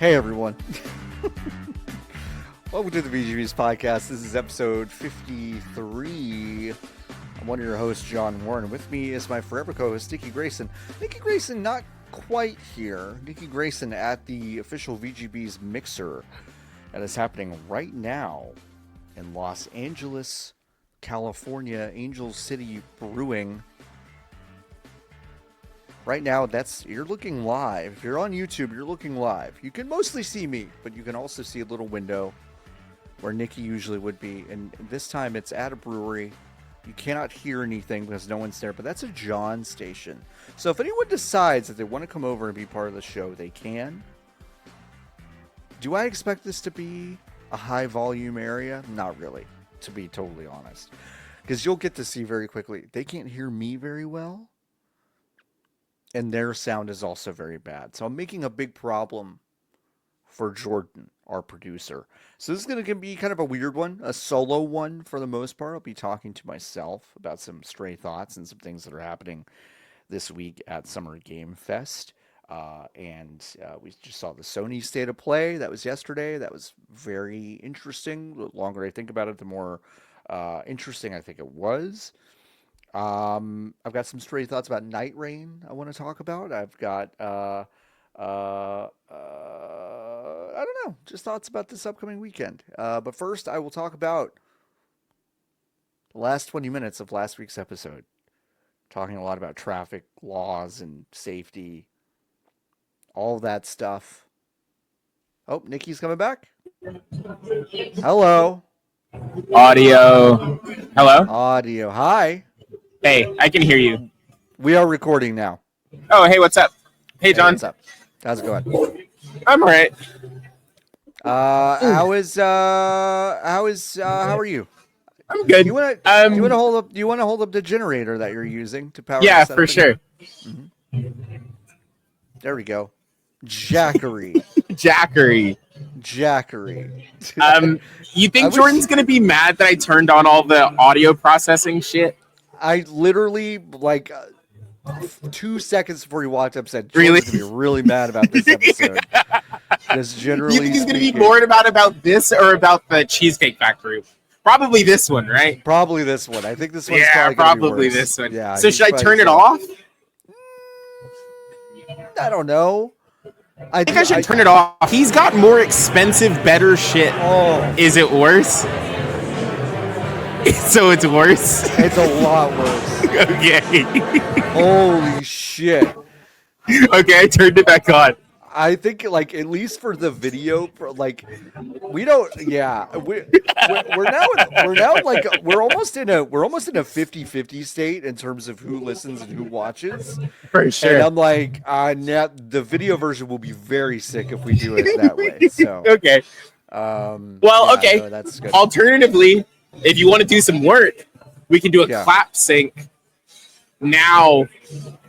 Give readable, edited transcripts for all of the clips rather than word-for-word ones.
Hey everyone. Welcome to the VGBees podcast. This is episode 53. I'm one of your hosts, John Warren. With me is my forever co-host, Niki Grayson. Niki Grayson not quite here. Niki Grayson at the official VGBees Mixer that is happening right now in Los Angeles, California, Angel City Brewing. Right now, you're looking live. If you're on YouTube, you're looking live. You can mostly see me, but you can also see a little window where Niki usually would be. And this time, it's at a brewery. You cannot hear anything because no one's there, but that's a John station. So if anyone decides that they want to come over and be part of the show, they can. Do I expect this to be a high volume area? Not really, to be totally honest. Because you'll get to see very quickly, they can't hear me very well. And their sound is also very bad. So I'm making a big problem for Jordan, our producer. So this is going to be kind of a weird one, a solo one for the most part. I'll be talking to myself about some stray thoughts and some things that are happening this week at Summer Game Fest. We just saw the Sony State of Play. That was yesterday. That was very interesting. The longer I think about it, the more interesting I think it was. I've got some stray thoughts about Nightreign I want to talk about. I've got, I don't know, just thoughts about this upcoming weekend. But first, I will talk about the last 20 minutes of last week's episode, talking a lot about traffic laws and safety, all that stuff. Oh, Niki's coming back. Hello. Audio. Hello? Audio. Hi. Hey, I can hear you. We are recording now. Oh, hey, what's up? Hey, John. What's up? How's it going? I'm all right. How are you? I'm good. Do you want to hold up the generator that you're using to power? Yeah, for sure. Mm-hmm. There we go. Jackery. You think Jordan's gonna be mad that I turned on all the audio processing shit? I literally 2 seconds before you walked up said, "Really, gonna be really mad about this episode." Because generally, you think he's gonna be bored about this or about the Cheesecake Factory? Probably this one, right? Probably this one. I think this one's probably this one. Yeah. So should I turn it off? I don't know. I think I should turn it off. He's got more expensive, better shit. Oh. Is it worse? So it's worse? It's a lot worse. Okay. Holy shit. Okay, I turned it back on. I think, at least for the video, we don't. Yeah, we're almost in a 50-50 state in terms of who listens and who watches. For sure. And I'm like, the video version will be very sick if we do it that way. So okay. Okay. No, that's good. Alternatively, if you want to do some work, we can do a clap sync now.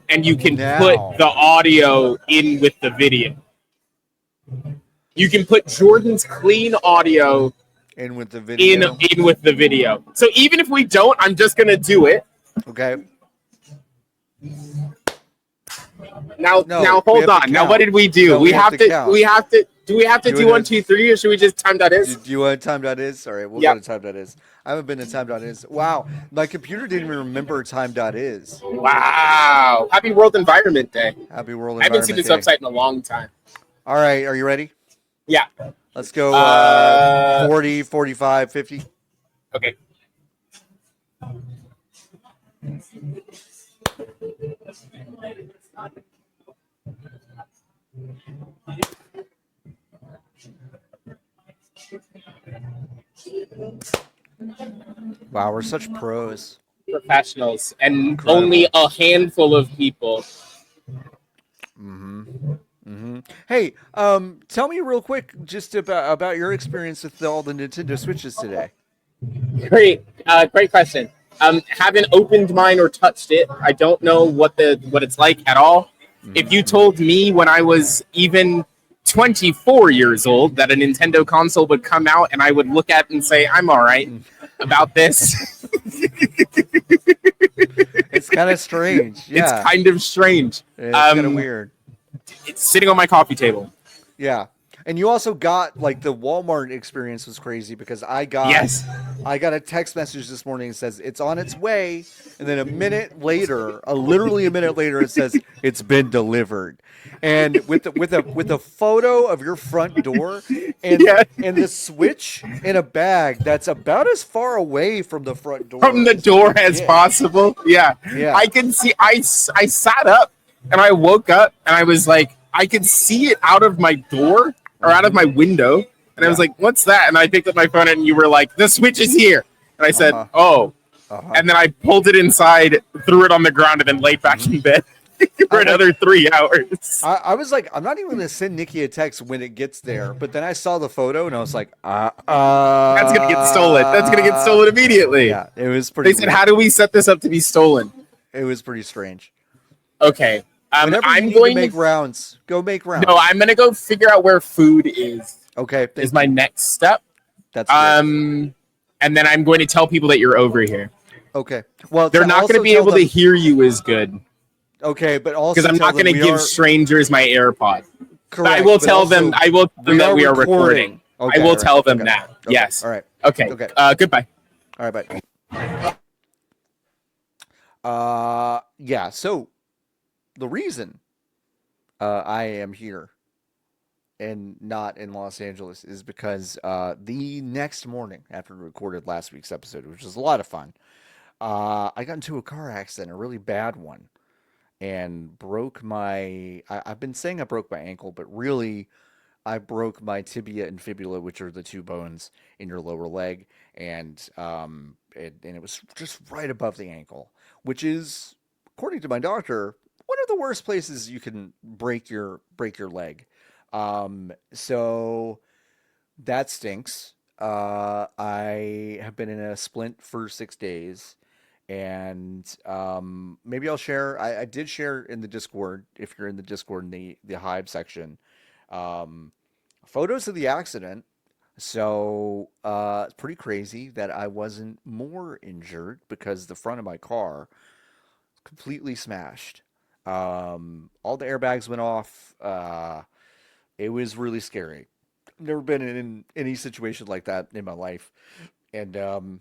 And you can put the audio in with the video. You can put Jordan's clean audio in with the video. In with the video. So even if we don't, I'm just gonna do it. Okay. Now hold on. Now what did we do? No, we have to. Do we have to do 1, 2, 3, or should we just time.is? Do you want time.is? All right, we'll go to time.is. I haven't been to time.is. Wow, my computer didn't even remember time.is. Wow. Happy World Environment Day. Happy World Environment Day. I haven't seen this website in a long time. All right, are you ready? Yeah. Let's go 40, 45, 50. Okay. Wow, we're such pros. Professionals, and Incredible. Only a handful of people. Hey, tell me real quick just about your experience with all the Nintendo Switches today. Great question. Haven't opened mine or touched it. I don't know what it's like at all. If you told me when I was even 24 years old that a Nintendo console would come out and I would look at it and say, I'm all right about this. It's kind of strange. Yeah. It's kind of strange. It's kind of weird. It's sitting on my coffee table. Yeah. And you also got like the Walmart experience was crazy because Yes. I got a text message this morning that says it's on its way, and then a minute later, literally a minute later, it says it's been delivered, and with a photo of your front door, Yeah. and the switch in a bag that's about as far away from the front door From the as you door can as get. possible. Yeah. Yeah. I can see. I sat up and I woke up and I was like, I could see it out of my door or out of my window. And I was Yeah. like, what's that? And I picked up my phone and you were like, the switch is here. And I said, Uh-huh. oh. Uh-huh. And then I pulled it inside, threw it on the ground, and then laid back in bed for another 3 hours. I was like, I'm not even gonna send Nikki a text when it gets there, but then I saw the photo and I was like, That's gonna get stolen. That's gonna get stolen immediately. Yeah, it was pretty. They said, weird. how do we set this up to be stolen? It was pretty strange. Okay. Whenever I'm you need going to make rounds, go make rounds. No, I'm gonna go figure out where food is. Okay, Is my next step. That's great. And then I'm going to tell people that you're over here. Okay. Well, They're not going to be able to hear you as good Okay, but also because I'm not going to give strangers my AirPod. Correct, I will tell them. I will tell them that we are recording. Okay, I will all right, tell them okay, now. okay, Yes. All right. Okay. Okay. Goodbye. All right. Bye. Yeah. So the reason I am here and not in Los Angeles is because the next morning after we recorded last week's episode, which was a lot of fun, I got into a car accident, a really bad one, and broke my. I've been saying I broke my ankle, but really, I broke my tibia and fibula, which are the two bones in your lower leg, and it was just right above the ankle, which is, according to my doctor, one of the worst places you can break your leg. So that stinks. I have been in a splint for 6 days, and maybe I'll share. I did share in the Discord, if you're in the Discord in the Hive section, photos of the accident. So it's pretty crazy that I wasn't more injured because the front of my car completely smashed. All the airbags went off. It was really scary. Never been in any situation like that in my life, and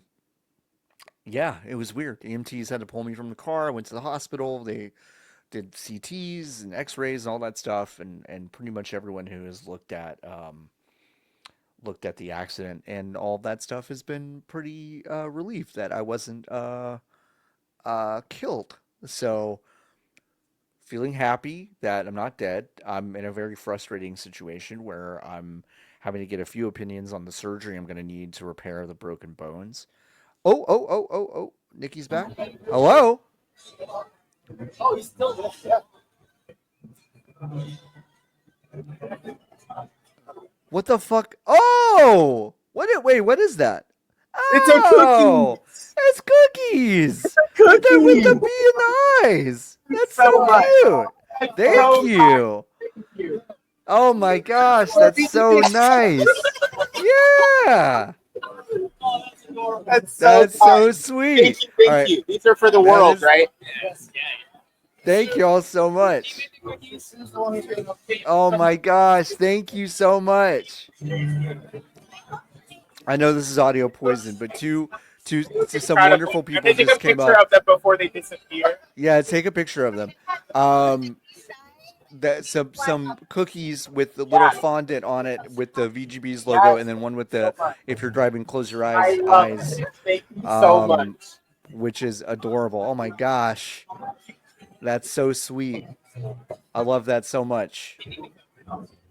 yeah, it was weird. EMTs had to pull me from the car. I went to the hospital. They did CTs and X-rays and all that stuff, and pretty much everyone who has looked at the accident and all that stuff has been pretty relieved that I wasn't killed. So feeling happy that I'm not dead. I'm in a very frustrating situation where I'm having to get a few opinions on the surgery I'm going to need to repair the broken bones. Oh. Nikki's back. Hello? Oh, he's still there. What the fuck? Oh! Wait, what is that? It's a Oh! cookie. It's cookies! Cookie. With the bee in the eyes! That's so cute! Thank you! Oh my gosh, that's so nice! Yeah! That's so sweet! Thank you. These are for the world, right? Yes. Thank you all so much. Oh my gosh, thank you so much. I know this is audio poison, but to some wonderful people just came up. Take a picture of them before they disappear. Yeah, take a picture of them. That some cookies with the little fondant on it with the VGBees logo, and then one with the "If you're driving, close your eyes." Thank you so much. Which is adorable. Oh my gosh, that's so sweet. I love that so much.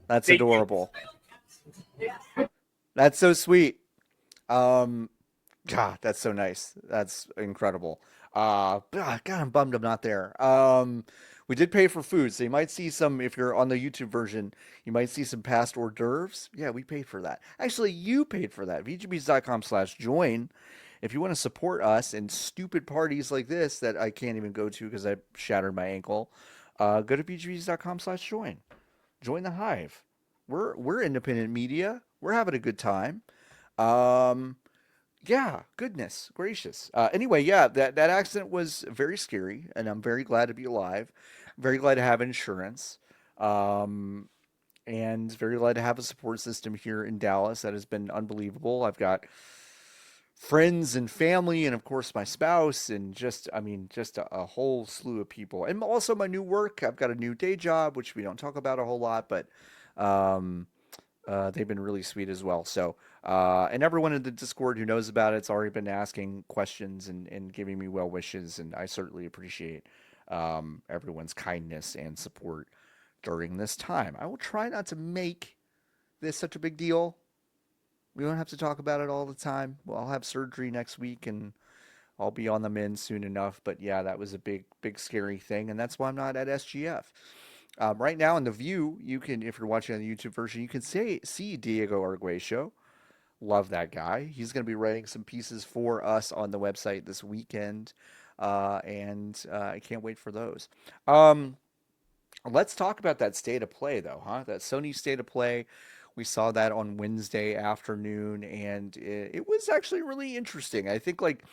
That's adorable. That's so sweet. God, that's so nice. That's incredible. God, I'm bummed I'm not there. We did pay for food, so you might see some, if you're on the YouTube version, you might see some past hors d'oeuvres. Yeah, we paid for that. Actually, you paid for that. VGBees.com/join. If you want to support us in stupid parties like this that I can't even go to because I shattered my ankle, go to VGBees.com/join. Join the Hive. We're independent media. We're having a good time. Yeah, goodness gracious. Anyway, yeah, that accident was very scary, and I'm very glad to be alive. Very glad to have insurance. and very glad to have a support system here in Dallas that has been unbelievable. I've got friends and family, and of course my spouse, and just just a whole slew of people, and also my new work. I've got a new day job, which we don't talk about a whole lot, but um, they've been really sweet as well. So, and everyone in the Discord who knows about it's already been asking questions and giving me well wishes, and I certainly appreciate everyone's kindness and support during this time. I will try not to make this such a big deal. We don't have to talk about it all the time. Well, I'll have surgery next week and I'll be on the mend soon enough. But yeah, that was a big, scary thing. And that's why I'm not at SGF. Right now in the view, you can, if you're watching on the YouTube version, you can see Diego Arguello. Love that guy. He's going to be writing some pieces for us on the website this weekend. And I can't wait for those. Um, let's talk about that state of play, though, huh? That Sony state of play. We saw that on Wednesday afternoon, and it was actually really interesting. I think like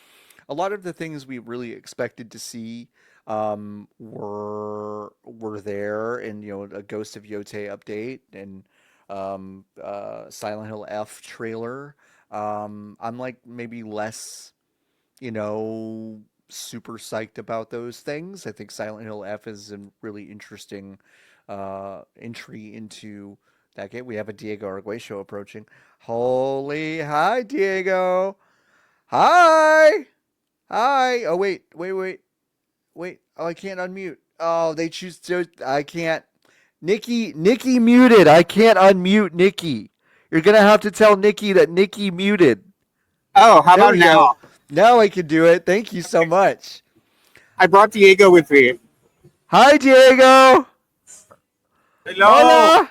a lot of the things we really expected to see were there, and a Ghost of Yote update and Silent Hill F trailer. I'm like maybe less you know, super psyched about those things. I think Silent Hill F is a really interesting entry into that game. We have a Diego Arguello approaching. Holy, hi, Diego. Hi. Hi. Oh, wait. Oh, I can't unmute. Oh, they choose to. I can't. Niki muted. I can't unmute Niki. You're going to have to tell Niki that Niki muted. Oh, how There about we go. now? Now I can do it. Thank you so much. I brought Diego with me. Hi, Diego. Hello. Hola.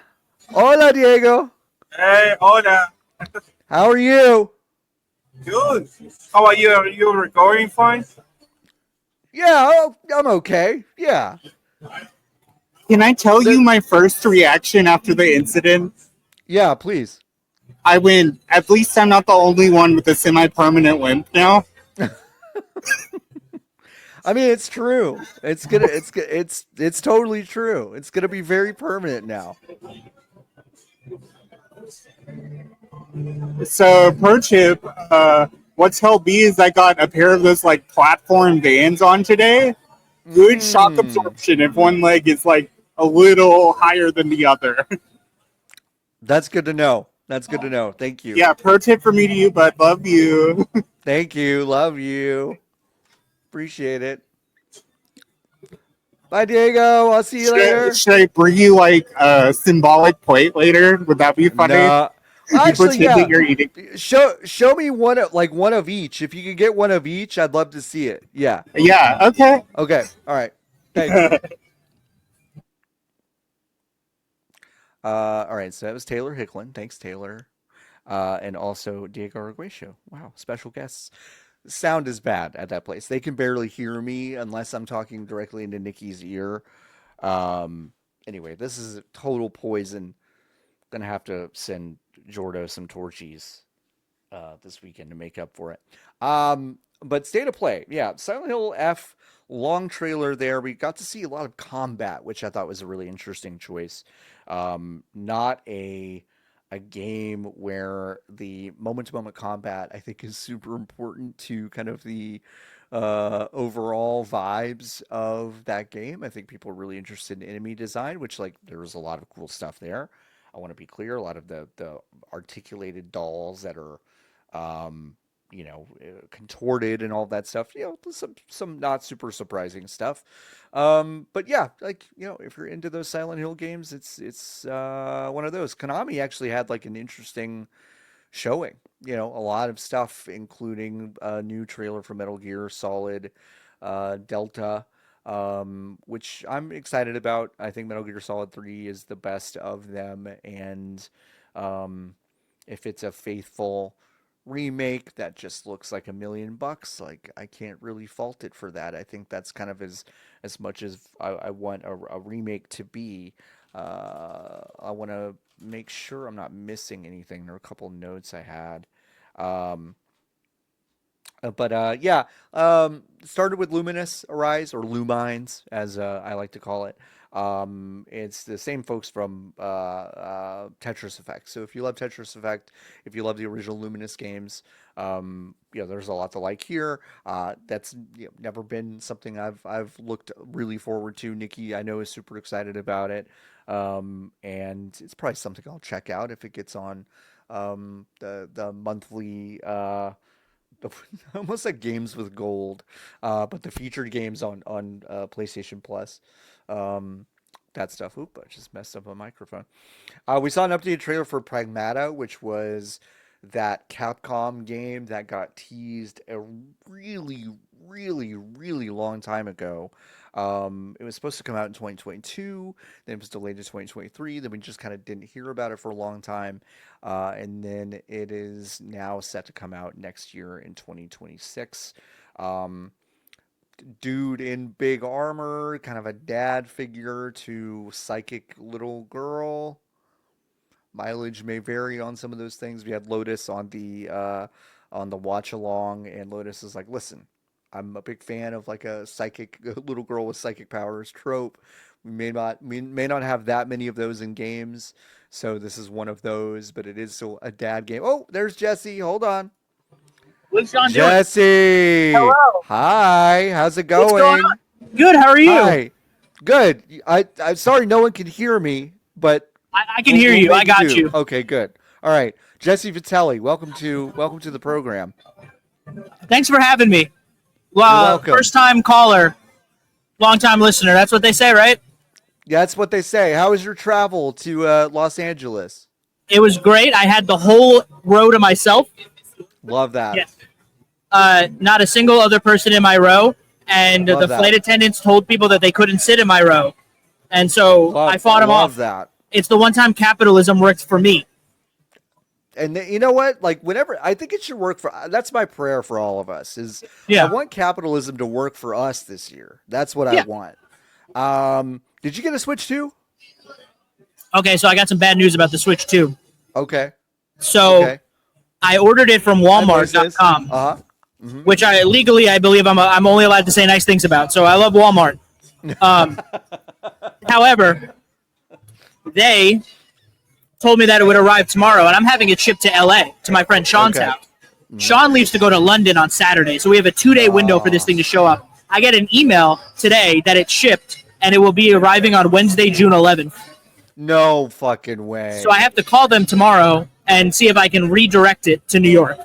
Hola, Diego. Hey, hola. How are you? Good. How are you? Are you recovering fine? Yeah, I'm okay. Yeah. Can I tell you The, my first reaction after the incident? yeah, please. I went, at least I'm not the only one with a semi-permanent limp now. I mean, it's true. It's totally true. It's gonna be very permanent now. So, pro tip, what's hell B is I got a pair of those like platform Vans on today. Good shock Mm, absorption if one leg is like a little higher than the other. that's good to know. That's good to know. Thank you. Yeah, pro tip for me to you, but love you. Thank you. Love you. Appreciate it. Bye, Diego. I'll see you later. Should I bring you like a symbolic plate later? Would that be funny? No. You Actually, pretend that yeah. you're eating. Show me one of each. If you could get one of each, I'd love to see it. Yeah. Yeah, okay. Okay. All right. Thanks. All right. So that was Taylor Hicklin. Thanks, Taylor. And also Diego Arguello. Wow. Special guests. Sound is bad at that place. They can barely hear me unless I'm talking directly into Nikki's ear. Um, anyway, this is total poison. Gonna have to send Jordo some torchies this weekend to make up for it. But state of play, yeah, Silent Hill F long trailer there. We got to see a lot of combat, which I thought was a really interesting choice. Not a game where the moment to moment combat I think is super important to kind of the overall vibes of that game. I think people are really interested in enemy design, which like there was a lot of cool stuff there. I want to be clear, a lot of the articulated dolls that are um, contorted and all that stuff. Some not super surprising stuff. But yeah, like if you're into those Silent Hill games, it's one of those. Konami actually had like an interesting showing. A lot of stuff, including a new trailer for Metal Gear Solid Delta, which I'm excited about. I think Metal Gear Solid 3 is the best of them, and um, if it's a faithful remake that just looks like $1 million, like I can't really fault it for that. I think that's kind of as much as I want a remake to be. I want to make sure I'm not missing anything. There are a couple notes I had. Um, Yeah, started with Luminous Arise or Lumines, as I like to call it. It's the same folks from Tetris Effect. So if you love Tetris Effect, if you love the original Luminous games, there's a lot to like here. That's never been something I've looked really forward to. Nikki, I know, is super excited about it, and it's probably something I'll check out if it gets on the monthly. Almost like games with gold, but the featured games on PlayStation Plus, um, that stuff. Oop, I just messed up my microphone. We saw an updated trailer for Pragmata, which was that Capcom game that got teased a really, really, really long time ago. It was supposed to come out in 2022, then it was delayed to 2023. Then we just kind of didn't hear about it for a long time. And then it is now set to come out next year in 2026. Um, Dude in big armor, kind of a dad figure to psychic little girl. Mileage may vary on some of those things. We had Lotus on the watch along, and Lotus is like, "Listen, I'm a big fan of like a psychic little girl with psychic powers trope. We may not have that many of those in games, so this is one of those, but it is still a dad game." Oh, there's Jesse. Hold on, What's John doing? Jesse. Hello. Hi, how's it What's going going? on? Good. How are you? Hi, good. I'm sorry no one can hear me, but I can hear you. I make got do. you. Okay, good. All right, Jesse Vitelli, welcome to the program. Thanks for having me. You're welcome. First time caller, long time listener. That's what they say, right? Yeah, that's what they say. How was your travel to Los Angeles? It was great. I had the whole row to myself. Love that. Yes. Not a single other person in my row, and Love the that. flight attendants told people that they couldn't sit in my row, and so I fought them Love off. that. It's the one time capitalism worked for me. And you know what? Like whenever I think it should work for. That's my prayer for all of us. Is Yeah. I want capitalism to work for us this year. That's what Yeah. I want. Did you get a Switch too? Okay, so I got some bad news about the Switch too. Okay. So Okay. I ordered it from Walmart.com. Uh huh. Which I legally, I believe I'm only allowed to say nice things about. So I love Walmart. However, they told me that it would arrive tomorrow, and I'm having it shipped to LA to my friend Sean's Okay. house. Sean leaves to go to London on Saturday, so we have a 2-day window for this thing to show up. I get an email today that it's shipped, and it will be arriving on Wednesday, June 11th. No fucking way. So I have to call them tomorrow and see if I can redirect it to New York.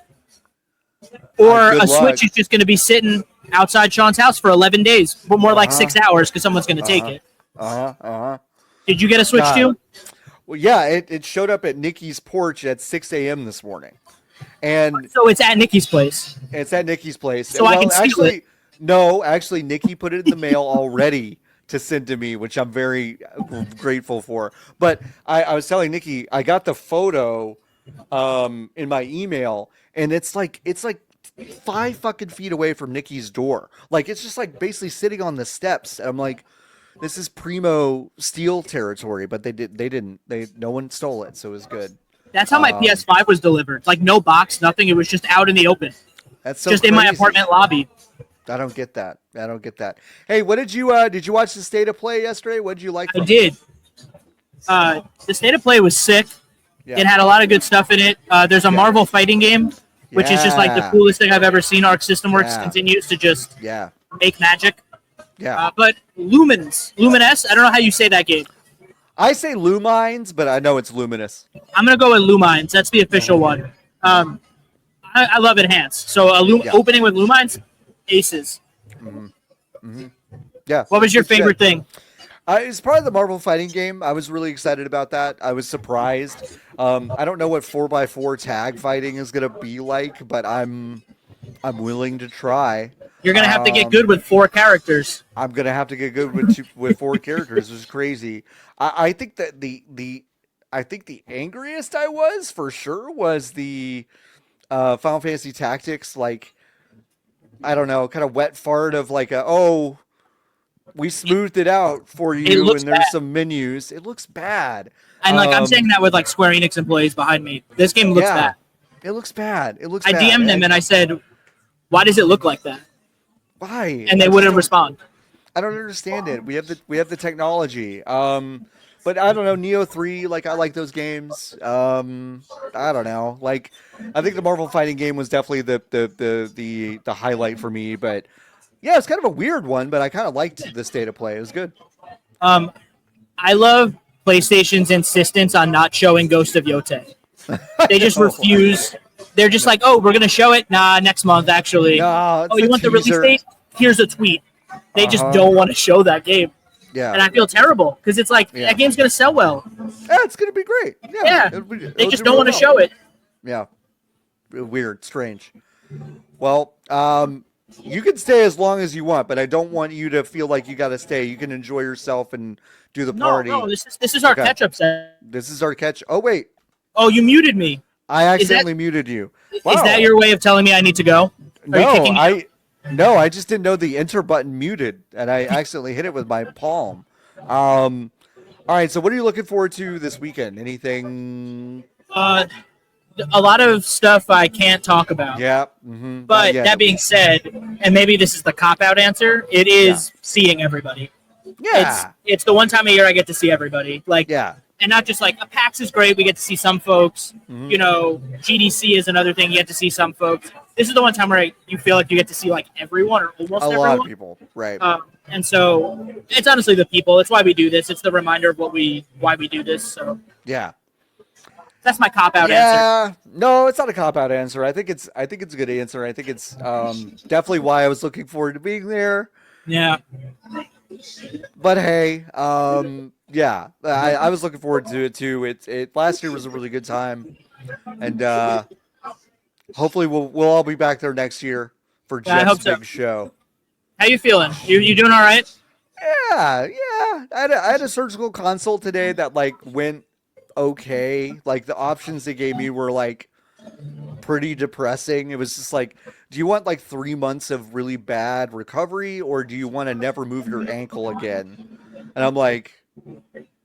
Or Good a luck. Switch is just going to be sitting outside Sean's house for 11 days, but more like Uh-huh. 6 hours because someone's going to take it. Uh-huh. Did you get a Switch God. too? Well, yeah, it showed up at Nikki's porch at 6 a.m. this morning. And So it's at Niki's place. it's at Nikki's place. So I can steal actually, it. no, actually, Nikki put it in the mail already to send to me, which I'm very grateful for. But I was telling Nikki, I got the photo in my email, and it's like 5 fucking feet away from Nikki's door. Like it's just like basically sitting on the steps. I'm like, this is primo steal territory, but they didn't. No one stole it, so it was good. That's how my PS5 was delivered. Like no box, nothing. It was just out in the open. That's so Just in my crazy. apartment lobby. I don't get that. Hey, what did you watch the State of Play yesterday? What did you like? I from it? did. The State of Play was sick. Yeah. It had a lot of good stuff in it. There's a Marvel fighting game, which is just like the Yeah. coolest thing I've ever seen. Arc System Works Yeah. continues to just Yeah. make magic. Yeah. But Luminous, I don't know how you say that game. I say Lumines, but I know it's Luminous. I'm gonna go with Lumines. That's the official one. I love Enhance. So Yeah. opening with Lumines, aces. Yeah. What was your Good shit. favorite thing? It's probably the Marvel fighting game. I was really excited about that. I was surprised. I don't know what 4x4 tag fighting is gonna be like, but I'm willing to try. You're gonna have to get good with 4 characters. I'm gonna have to get good with 4 characters. It was crazy. I think that the angriest I was for sure was the Final Fantasy Tactics. Like I don't know, kind of wet fart of like we smoothed it out for you, and looks there's bad. some menus. It looks bad. And I'm saying that with like Square Enix employees behind me. This game looks bad. It looks bad. It looks I bad. DM'd them and I said, Why does it look like that? Why? And they wouldn't respond. I don't understand it. We have the technology. But I don't know, Neo 3, like I like those games. I don't know. Like I think the Marvel fighting game was definitely the highlight for me, but yeah, it's kind of a weird one, but I kind of liked the state of play. It was good. I love PlayStation's insistence on not showing Ghost of Yote. They just refuse. They're just like, oh, we're going to show it? Nah, next month, actually. Nah, oh, you want the release date? Here's a tweet. They just don't want to show that game. Yeah. And I feel terrible because it's like, that game's going to sell well. Yeah, it's going to be great. Yeah. They just don't want to show it. Yeah. Weird, strange. Well, you can stay as long as you want, but I don't want you to feel like you got to stay. You can enjoy yourself and do the party. No, this is our catch-up set. This is our catch. Oh, wait. Oh, you muted me. I accidentally muted you. Wow. Is that your way of telling me I need to go? No, I just didn't know the enter button muted, and I accidentally hit it with my palm. All right, so what are you looking forward to this weekend? Anything? A lot of stuff I can't talk about. Yeah. Mm-hmm. But that being said, and maybe this is the cop-out answer, it is seeing everybody. Yeah. It's the one time a year I get to see everybody. Like, yeah. And not just like, a PAX is great, we get to see some folks. Mm-hmm. You know, GDC is another thing, you get to see some folks. This is the one time where you feel like you get to see like everyone or almost everyone. A lot of people, right. And so it's honestly the people. It's why we do this. It's the reminder of why we do this. So yeah. That's my cop-out answer. Yeah, no, it's not a cop-out answer. I think it's a good answer. I think it's definitely why I was looking forward to being there. Yeah. But hey, yeah, I was looking forward to it too. It last year was a really good time, and hopefully we'll all be back there next year for Jeff's big show. How you feeling? You doing all right? Yeah. I had a surgical consult today that like went okay. Like the options they gave me were like pretty depressing. It was just like, do you want like 3 months of really bad recovery, or do you want to never move your ankle again? And I'm like,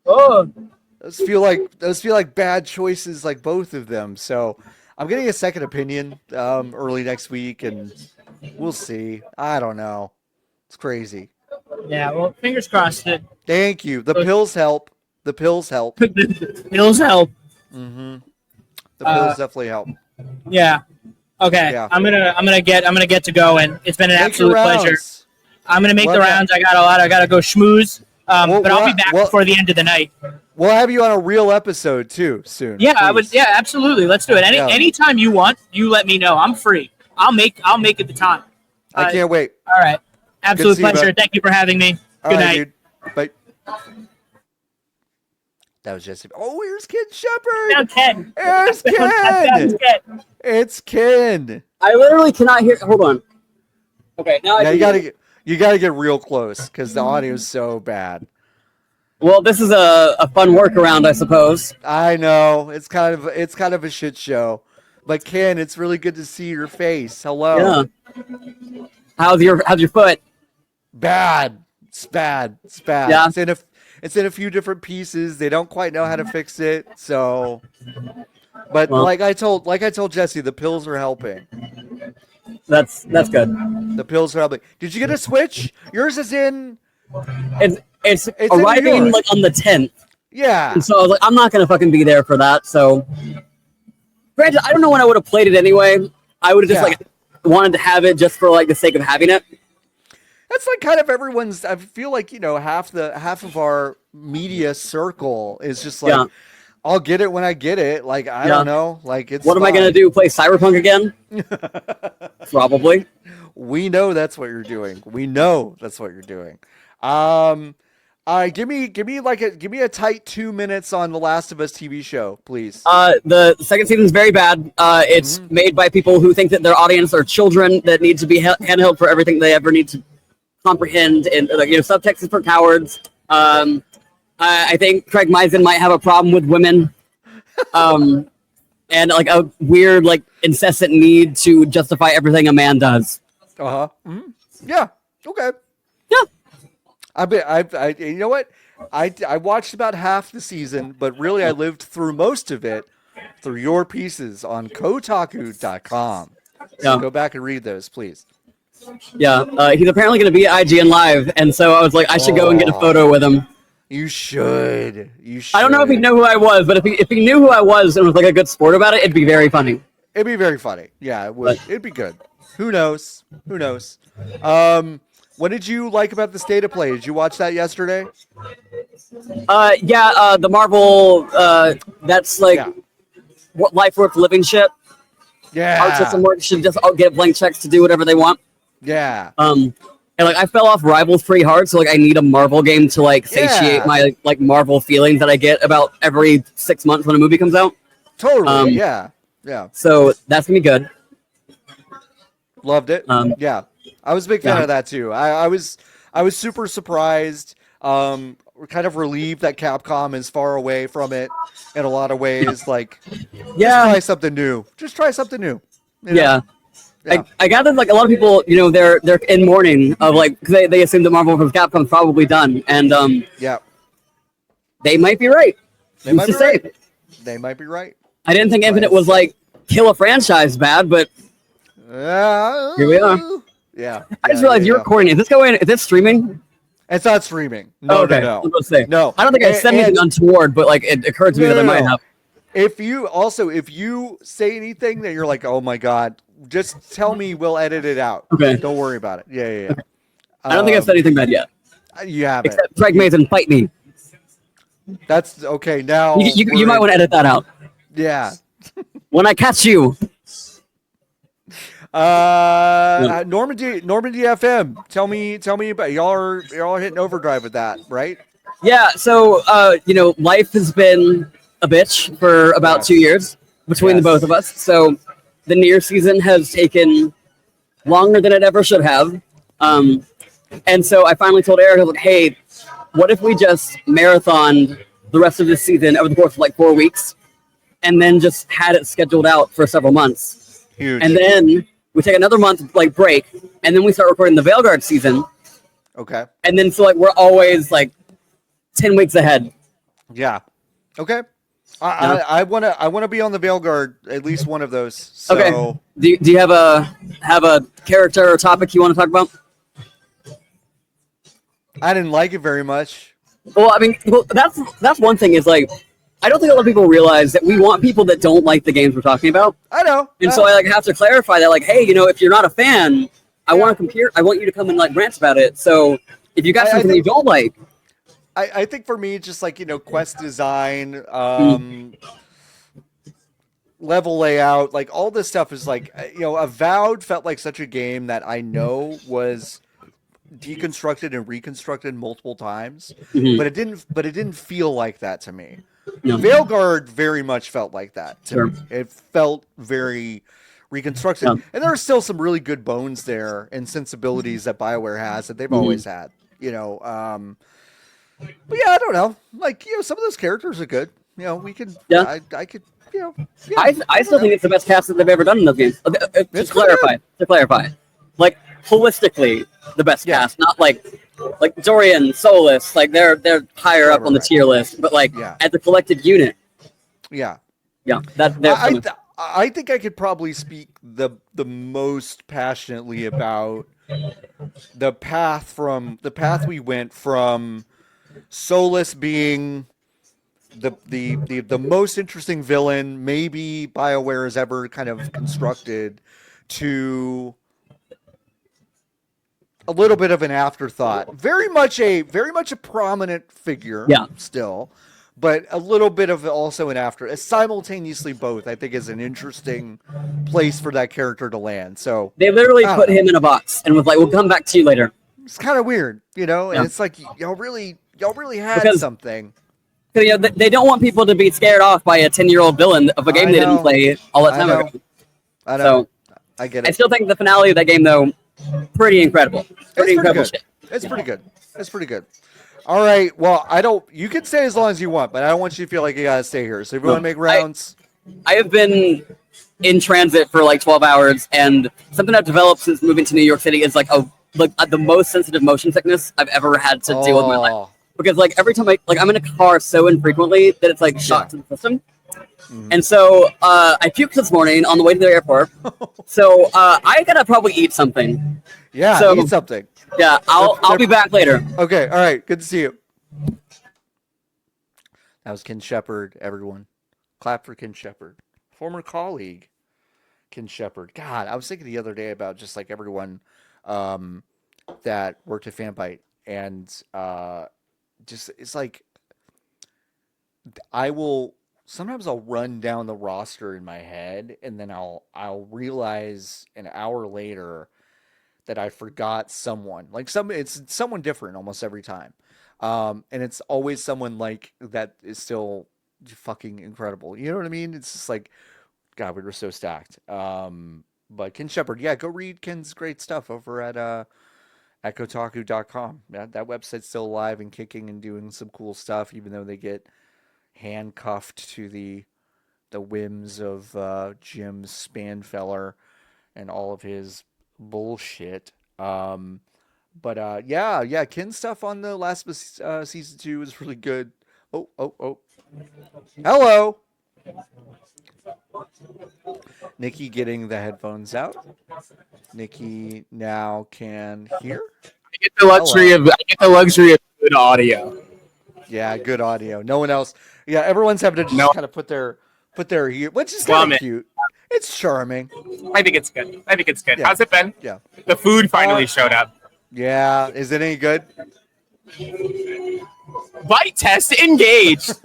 those feel like bad choices, like both of them. So I'm getting a second opinion early next week, and we'll see. I don't know. It's crazy. Yeah, well, fingers crossed. Thank you. The pills help. The pills help. Pills help. Mm-hmm. The pills definitely help. Yeah. Okay. Yeah. I'm gonna get to go, and it's been an absolute pleasure. I'm gonna make the rounds. I gotta go schmooze. But I'll be back before the end of the night. We'll have you on a real episode too soon. Yeah, I would. Yeah, absolutely. Let's do it. Anytime you want, you let me know. I'm free. I'll make it the time. I can't wait. All right. Absolute pleasure. Thank you for having me. Good night. Dude. Bye. That was just. Oh, here's Ken Shepard. Found Ken. Here's Ken. It's Ken. I literally cannot hear. Hold on. Okay, now you gotta get real close because the audio is so bad. Well, this is a fun workaround, I suppose. I know it's kind of a shit show, but Ken, it's really good to see your face. Hello. Yeah. How's your foot? Bad. It's bad. Yeah. It's in a few different pieces. They don't quite know how to fix it. So, but like I told Jesse, the pills are helping. That's good. The pills are helping. Did you get a Switch? Yours is in. It's arriving like on the 10th. Yeah. And so I was like, I'm not gonna fucking be there for that. So, granted, I don't know when I would have played it anyway. I would have just like wanted to have it just for like the sake of having it. That's like kind of everyone's. I feel like half of our media circle is just like, I'll get it when I get it. Like I don't know. Like it's. What am I gonna do? Play Cyberpunk again? Probably. We know that's what you're doing. All right, give me a tight 2 minutes on the Last of Us TV show, please. The second season is very bad. It's made by people who think that their audience are children that need to be handheld for everything they ever need to comprehend, and subtext is for cowards. I think Craig Mazin might have a problem with women, and like a weird, like incessant need to justify everything a man does. Mm-hmm. Yeah. Okay. Yeah. I you know what? I watched about half the season, but really I lived through most of it through your pieces on Kotaku.com. So go back and read those, please. Yeah, he's apparently going to be at IGN Live, and so I was like, I should go and get a photo with him. You should. You should. I don't know if he knew who I was, but if he knew who I was and was like a good sport about it, it'd be very funny. It'd be very funny. Yeah, it would. It'd be good. Who knows? Who knows? What did you like about the State of Play? Did you watch that yesterday? The Marvel, that's like what life worth living shit. Yeah. Art system work should just get blank checks to do whatever they want. Yeah. And like I fell off Rivals pretty hard, so like I need a Marvel game to like satiate my like Marvel feelings that I get about every 6 months when a movie comes out. Totally. Yeah. So that's gonna be good. Loved it. Yeah. I was a big fan of that too. I was super surprised. Kind of relieved that Capcom is far away from it in a lot of ways. Like, just try something new. Just try something new. You know? Yeah. I gathered like a lot of people, you know, they're in mourning of like cause they assume that Marvel vs. Capcom's probably done, and they might be right. They might be right. They might be right. I didn't think Infinite was like kill a franchise bad, but here we are. Yeah. I just realized you're recording. Is this going? Is this streaming? It's not streaming. No, okay. no. I'm gonna say. No. I don't think I said anything untoward, but like it occurred to me that I might have. If you say anything that you're like, oh my god, just tell me. We'll edit it out. Okay. Don't worry about it. Yeah. Okay. I don't think I've said anything bad yet. You haven't. Except Greg Mason fight me. That's okay. Now you might want to edit that out. Yeah. When I catch you. Normandy FM. Tell me about y'all are hitting overdrive with that, right? Yeah, so life has been a bitch for about 2 years between the both of us. So the Nier season has taken longer than it ever should have. And so I finally told Eric, I was like, hey, what if we just marathoned the rest of this season over the course of like 4 weeks and then just had it scheduled out for several months? Huge. And then we take another month like break, and then we start recording the Veilguard season. Okay. And then so like we're always like 10 weeks ahead. Yeah. Okay. I wanna be on the Veilguard, at least one of those. So. Okay. Do you have a character or topic you want to talk about? I didn't like it very much. Well, I mean, that's one thing is like, I don't think a lot of people realize that we want people that don't like the games we're talking about. I know. And so I like have to clarify that, like, hey, if you're not a fan, I want you to come and like rant about it. So if you got something you don't like, I think for me, just like quest design, level layout, like all this stuff is like Avowed felt like such a game that I know was deconstructed and reconstructed multiple times, but it didn't feel like that to me. Veilguard very much felt like that to me. It felt very reconstructed, and there are still some really good bones there and sensibilities that BioWare has that they've always had. But yeah, I don't know. Like some of those characters are good. We can. I could. I still think it's the best cast that they've ever done in those games. To clarify, like holistically, the best cast, not like Dorian, Solus, like they're higher up on the tier list, but like as a collective unit. Yeah. I think I could probably speak the most passionately about the path we went from Solus being the most interesting villain maybe BioWare has ever kind of constructed to a little bit of an afterthought. Very much a prominent figure still, but a little bit of also an simultaneously both, I think, is an interesting place for that character to land. So they literally put him in a box and was like, we'll come back to you later. It's kind of weird, and it's like y'all really had something. They don't want people to be scared off by a 10-year-old villain of a game they didn't play all that time ago. I know. So, I get it. I still think the finale of that game, though, pretty incredible. Pretty incredible shit. It's pretty good. It's pretty good. All right. Well, you can stay as long as you want, but I don't want you to feel like you gotta stay here. So if you want to make rounds, I have been in transit for like 12 hours, and something I've developed since moving to New York City is like the most sensitive motion sickness I've ever had to deal with in my life. Because like every time I'm in a car so infrequently that it's like shock to the system. And so I puked this morning on the way to the airport. So I gotta probably eat something. Yeah, So, eat something. Yeah, I'll be back later. Okay, all right. Good to see you. That was Ken Shepard, everyone. Clap for Ken Shepard. Former colleague, Ken Shepard. God, I was thinking the other day about just like everyone that worked at Fanbyte. And just, it's like, sometimes I'll run down the roster in my head, and then I'll realize an hour later that I forgot someone. Like it's someone different almost every time. And it's always someone like that is still fucking incredible. You know what I mean? It's just like, God, we were so stacked. But Ken Shepard, yeah, go read Ken's great stuff over at Kotaku.com. That website's still alive and kicking and doing some cool stuff, even though they get handcuffed to the whims of Jim Spanfeller and all of his bullshit. But yeah, Ken's stuff on the last season 2 is really good. Oh. Hello. Niki getting the headphones out. Niki now can hear. I get the luxury of good audio. Yeah, good audio. No one else. Yeah, everyone's having to just kind of put their ear, which is kind of cute. It's charming. I think it's good. Yeah. How's it been? Yeah. The food finally showed up. Yeah. Is it any good? Bite test engaged.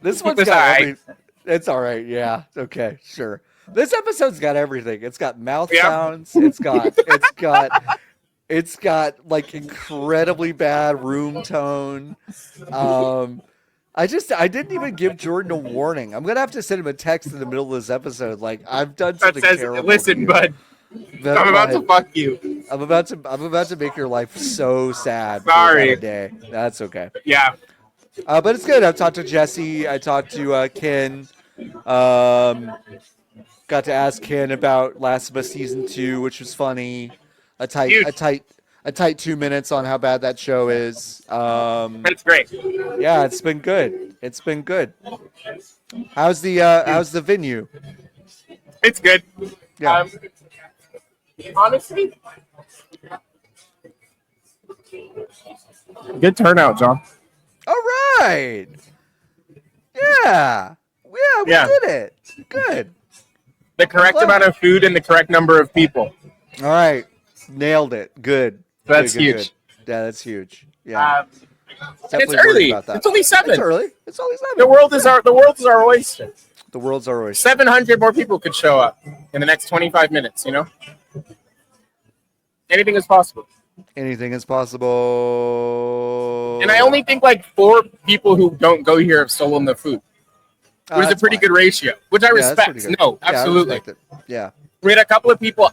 This one's got everything. It's all right. Yeah. Okay. Sure. This episode's got everything. It's got mouth sounds. It's got like incredibly bad room tone. I didn't even give Jordan a warning. I'm gonna have to send him a text in the middle of this episode. Like, I've done something terrible. Listen, bud. I'm about to fuck you. I'm about to make your life so sad. Sorry. For a day. That's okay. Yeah. But it's good. I've talked to Jesse. I talked to Ken. Got to ask Ken about Last of Us season 2, which was funny. A tight 2 minutes on how bad that show is. That's great. Yeah, it's been good. How's the venue? It's good. Yeah. Honestly, good turnout, John. All right. Yeah, we did it. Good. The correct amount of food and the correct number of people. All right. Nailed it. Good. That's good, huge. Good. Yeah, that's huge. Yeah. It's early. It's only 7. It's early. It's only 7. The world is our oyster. The world's our oyster. 700 more people could show up in the next 25 minutes, you know? Anything is possible. Anything is possible. And I only think like 4 people who don't go here have stolen the food. It was a pretty good ratio, which I respect. No, absolutely. Yeah. We had a couple of people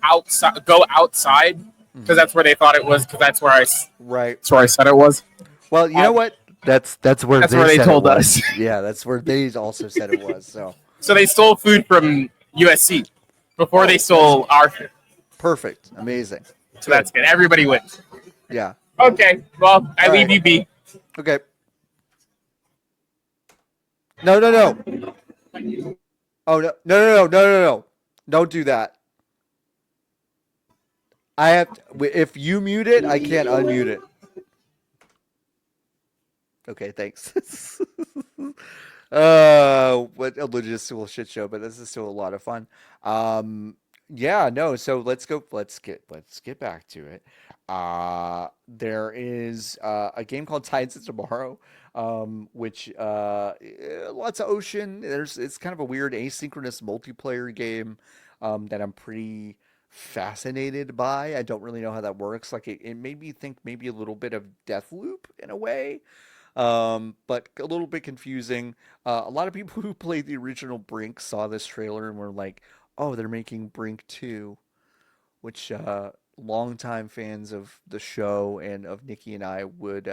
go outside because that's where they thought it was, because that's where I said it was. Well, you know what? That's where they told us. Yeah, that's where they also said it was. So they stole food from USC before they stole our food. Perfect. Amazing. So that's good. Everybody wins. Yeah. Okay. Well, I leave you be. Okay. No. Oh, no. Don't do that. If you mute it, I can't unmute it. Okay, thanks. What a logistical shit show, but this is still a lot of fun. Yeah, no, so let's get back to it. There is a game called Tides of Tomorrow, which lots of ocean. It's kind of a weird asynchronous multiplayer game that I'm pretty fascinated by. I don't really know how that works. Like it made me think maybe a little bit of Deathloop in a way. But a little bit confusing. A lot of people who played the original Brink saw this trailer and were like, oh, they're making Brink 2, which longtime fans of the show and of Niki and I would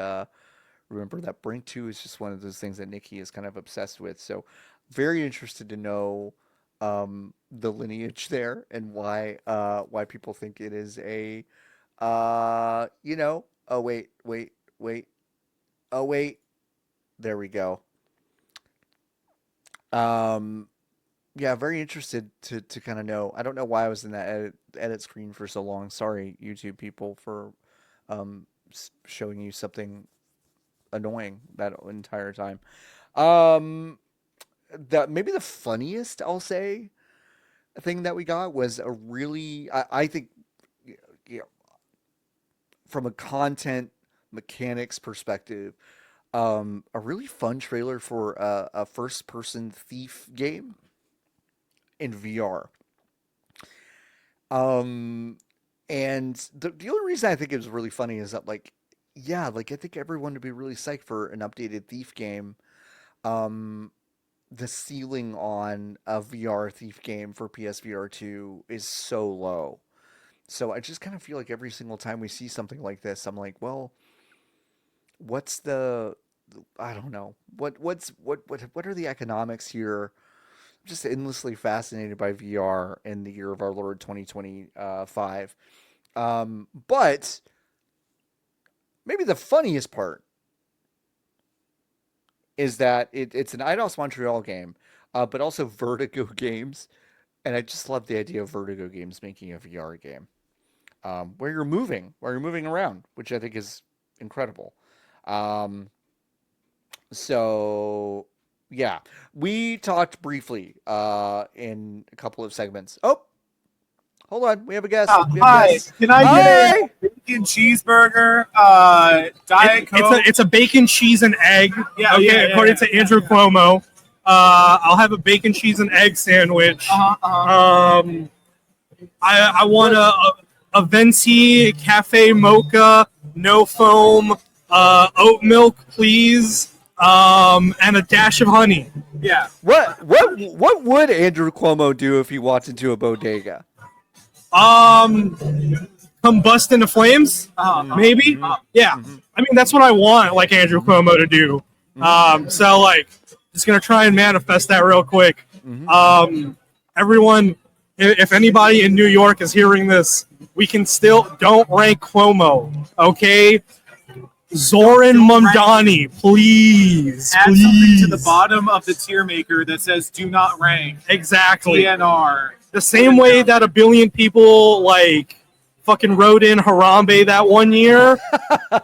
remember that Brink 2 is just one of those things that Niki is kind of obsessed with. So very interested to know the lineage there and why people think it is oh wait. There we go. Yeah, very interested to kind of know. I don't know why I was in that edit screen for so long. Sorry, YouTube people, for showing you something annoying that entire time. That maybe the funniest, I'll say, thing that we got was a really, I think, from a content mechanics perspective, a really fun trailer for a first-person thief game in VR. And the only reason I think it was really funny is that, like, I think everyone would be really psyched for an updated Thief game. The ceiling on a VR Thief game for PSVR 2 is so low. So I just kind of feel like every single time we see something like this, I'm like, well, what's I don't know. What are the economics here? I'm just endlessly fascinated by VR in the year of our Lord 2025. But maybe the funniest part is that it's an Eidos Montreal game, but also Vertigo Games. And I just love the idea of Vertigo Games making a VR game where you're moving around, which I think is incredible. So, yeah, we talked briefly in a couple of segments. Oh, hold on. We have a guest. Hi. Can I get a bacon cheeseburger, Diet Coke? It's a bacon, cheese, and egg. According to Andrew Cuomo. I'll have a bacon, cheese, and egg sandwich. I want a venti cafe mocha, no foam, oat milk, please, and a dash of honey. Yeah. What would Andrew Cuomo do if he walked into a bodega? Combust into flames, maybe. Yeah, I mean that's what I want, like Andrew Cuomo to do. So like, just gonna try and manifest that real quick. Everyone, if anybody in New York is hearing this, we can still don't rank Cuomo, okay? Zoran Mamdani, please. Add something to the bottom of the tier maker that says "Do not rank." Exactly. DNR. The same way that a billion people like fucking wrote in Harambe that one year.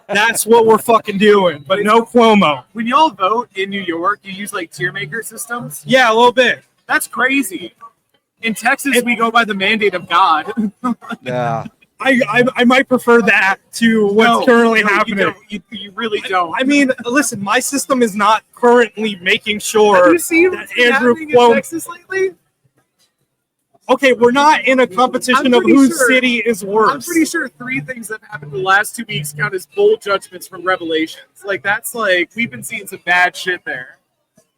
That's what we're fucking doing. But no Cuomo. When y'all vote in New York, you use like tier maker systems? Yeah, a little bit. That's crazy. In Texas, we go by the mandate of God. Yeah. I might prefer that to what's currently happening. You really don't. I mean, listen, my system is not currently making sure Have you seen that what's Andrew happening Cuomo. in Texas lately? Okay, we're not in a competition of whose city is worse. I'm pretty sure 3 things that happened in the last 2 weeks count as bold judgments from Revelations. Like, that's like, we've been seeing some bad shit there.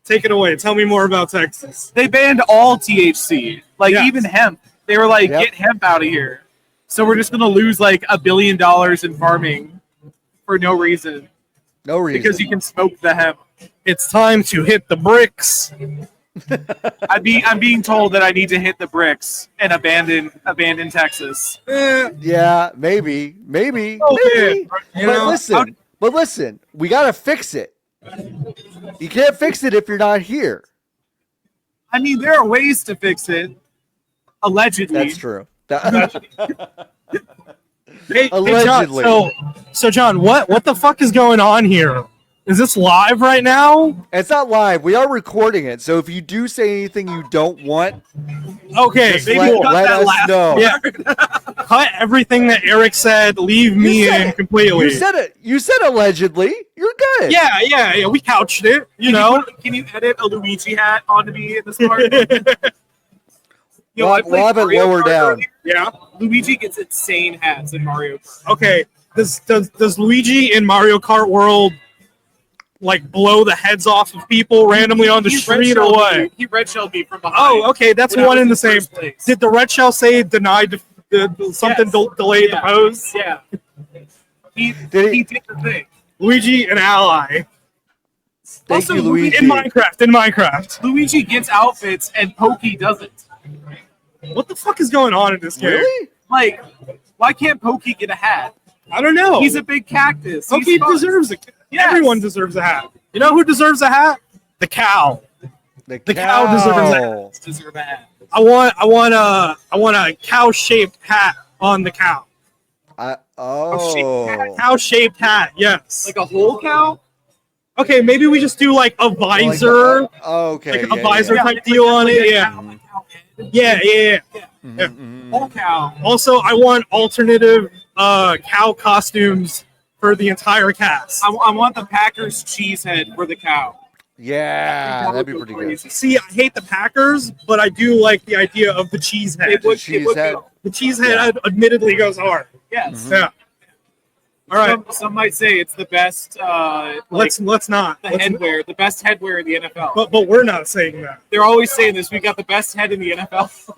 Take it away. Tell me more about Texas. They banned all THC. Like, even hemp. They were like, get hemp out of here. So we're just going to lose like $1 billion in farming for no reason. No reason. Because you can smoke the hemp. It's time to hit the bricks. I'm being told that I need to hit the bricks and abandon Texas. Yeah, maybe. Okay. But listen, we gotta fix it. You can't fix it if you're not here. I mean, there are ways to fix it. Allegedly. That's true. Hey, Allegedly. John, so John, what the fuck is going on here? Is this live right now? It's not live. We are recording it. So if you do say anything you don't want, okay, let us know. Yeah. Cut everything that Eric said. Leave me in completely. You said it. You said allegedly. You're good. Yeah. We couched it. You know. Can you edit a Luigi hat onto me in this part? We'll have it lower down. Yeah. Luigi gets insane hats in Mario Kart. Okay. Does Luigi in Mario Kart World like blow the heads off of people randomly on the street or what? He red shelled me from behind. Oh, okay, that's one in the same. Did the red shell say denied something delayed the pose? Yeah. He did the thing. Luigi, an ally. Thank you, Luigi. In Minecraft. Luigi gets outfits and Pokey doesn't. What the fuck is going on in this game? Really? Like, why can't Pokey get a hat? I don't know. He's a big cactus. Pokey deserves it. Yes. Everyone deserves a hat. You know who deserves a hat? The cow. The cow deserves a hat. I want a cow-shaped hat on the cow. Cow-shaped hat, yes. Like a whole cow? Okay, maybe we just do like a visor. Like a visor type deal on it. Yeah. Whole cow. Also, I want alternative cow costumes for the entire cast. I want the Packers cheese head for the cow. Yeah, that'd be pretty good. See, I hate the Packers, but I do like the idea of the cheese head. The cheese head admittedly goes hard. Yes. Yeah. All right. Some might say it's the best. Let's not. The best headwear in the NFL. But we're not saying that. They're always saying this. We got the best head in the NFL.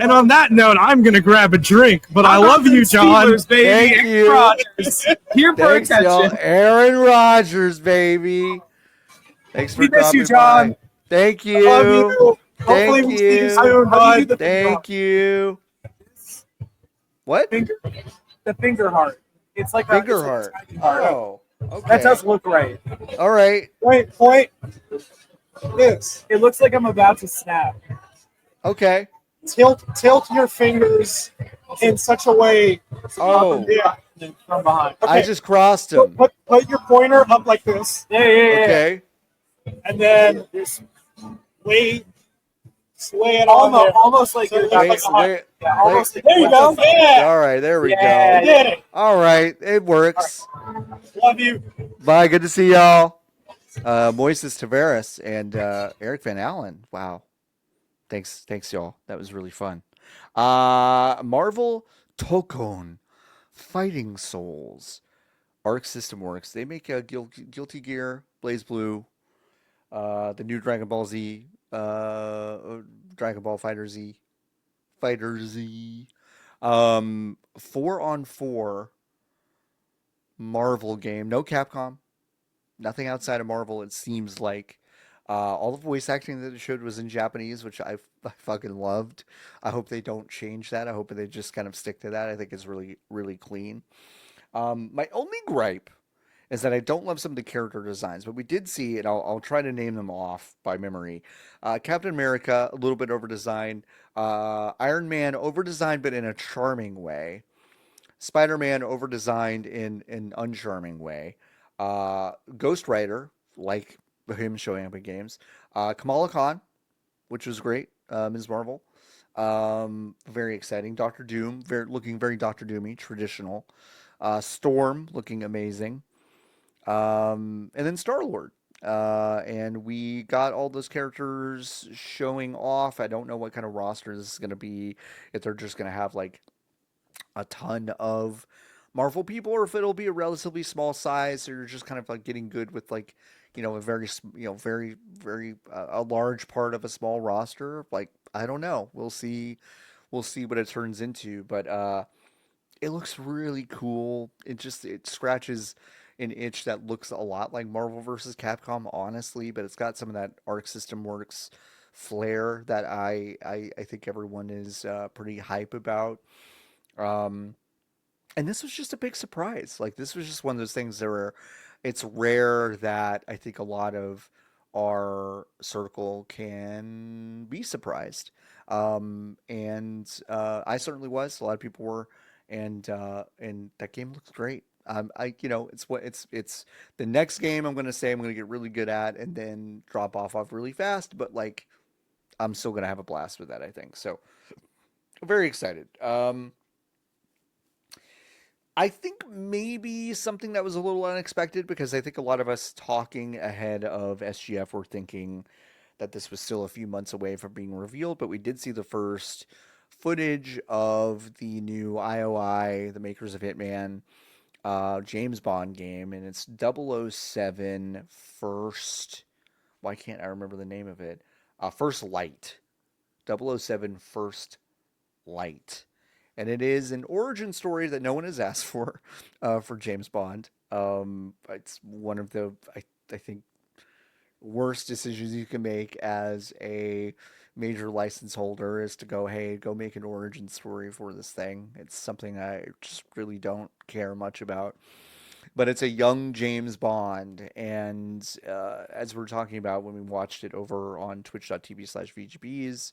And on that note, I'm gonna grab a drink. But I love you, John. Steelers, baby. Thank you. Rodgers. Here for attention. Y'all. Aaron Rodgers, baby. Thanks for miss you, dropping John. by. Thank you. I love you. Hopefully Thank we'll see you you. soon, bud. Thank you. What? The finger heart. It's like Finger heart. Oh, okay. That does look right. All right. Point. This. It looks like I'm about to snap. Okay. Tilt your fingers in such a way. Oh. Yeah. From behind. Okay. I just crossed him. Put your pointer up like this. Yeah. Okay. And then just sway it almost like you're almost. There you go. Yeah. All right, there we go. Did it. All right, it works. Love you. Bye. Good to see y'all. Moises Tavares and Eric Van Allen. Wow. Thanks, y'all. That was really fun. Marvel Tokon Fighting Souls. Arc System Works. They make Guilty Gear, Blaze Blue, the new Dragon Ball Z, Dragon Ball Fighter Z. 4-on-4 Marvel game. No Capcom. Nothing outside of Marvel, it seems like. All the voice acting that it showed was in Japanese, which I fucking loved. I hope they don't change that. I hope they just kind of stick to that. I think it's really, really clean. My only gripe is that I don't love some of the character designs, but we did see, and I'll try to name them off by memory. Captain America, a little bit over-designed. Iron Man, over-designed, but in a charming way. Spider-Man, over-designed in an uncharming way. Ghost Rider, like him showing up in games. Kamala Khan, which was great. Ms. Marvel. Very exciting. Doctor Doom, looking very Doctor Doomy, traditional. Storm, looking amazing. And then Star-Lord. And we got all those characters showing off. I don't know what kind of roster this is going to be. If they're just going to have like a ton of Marvel people, or if it'll be a relatively small size, so you're just kind of like getting good with like, a very, very, very a large part of a small roster. Like, I don't know. We'll see what it turns into. But it looks really cool. It scratches an itch that looks a lot like Marvel vs. Capcom, honestly, but it's got some of that Arc System Works flair that I think everyone is pretty hype about. And this was just a big surprise. Like, this was just one of those things it's rare that I think a lot of our circle can be surprised. And I certainly was. A lot of people were. And that game looks great. It's the next game I'm going to say I'm going to get really good at and then drop off really fast. But like, I'm still going to have a blast with that, I think. So very excited. I think maybe something that was a little unexpected, because I think a lot of us talking ahead of SGF were thinking that this was still a few months away from being revealed, but we did see the first footage of the new IOI, the makers of Hitman, James Bond game, and it's 007 First. Why can't I remember the name of it? First Light. 007 First Light. And it is an origin story that no one has asked for James Bond. It's one of the, I think, worst decisions you can make as a major license holder is to go make an origin story for this thing. It's something I just really don't care much about. but it's a young James Bond. And as we're talking about when we watched it over on twitch.tv/VGBees,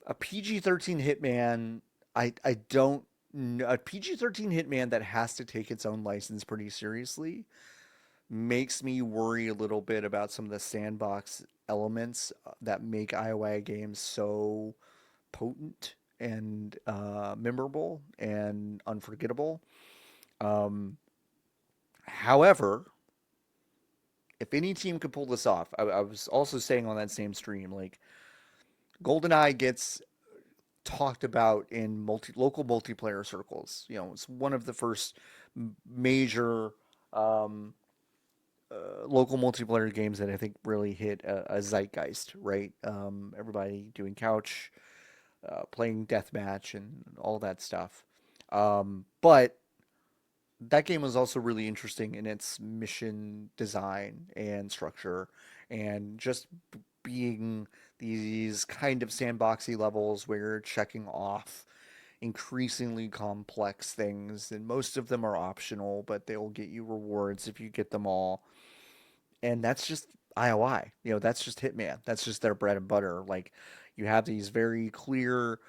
a PG-13 hitman, I don't know, a PG-13 hitman that has to take its own license pretty seriously makes me worry a little bit about some of the sandbox elements that make IOI games so potent and memorable and unforgettable. However, if any team could pull this off, I was also saying on that same stream, like GoldenEye gets talked about in local multiplayer circles. You know, it's one of the first major local multiplayer games that I think really hit a zeitgeist, right? Everybody doing couch, playing deathmatch, and all that stuff. But that game was also really interesting in its mission design and structure, and just being these kind of sandboxy levels where you're checking off increasingly complex things, and most of them are optional, but they will get you rewards if you get them all. And that's just IOI. You know, that's just Hitman. That's just their bread and butter. Like, you have these very clear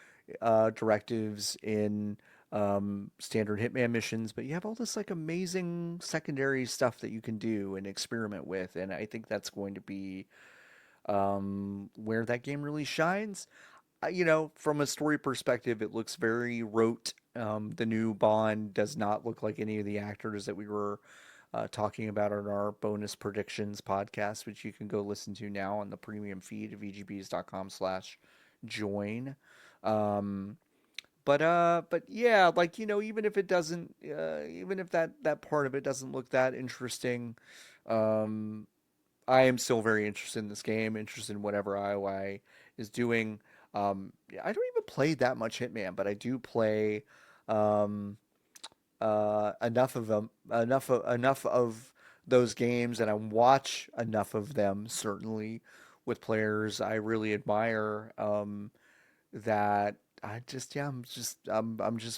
directives in standard Hitman missions, but you have all this like amazing secondary stuff that you can do and experiment with, and I think that's going to be where that game really shines. You know, from a story perspective, it looks very rote. The new Bond does not look like any of the actors that we were talking about on our bonus predictions podcast, which you can go listen to now on the premium feed of vgbs.com/join. But yeah, like, you know, even if it doesn't, even if that part of it doesn't look that interesting, I am still very interested in this game, interested in whatever IOI is doing. I don't even play that much Hitman, but I do play enough of them, enough of those games, and I watch enough of them, certainly with players I really admire, that I'm just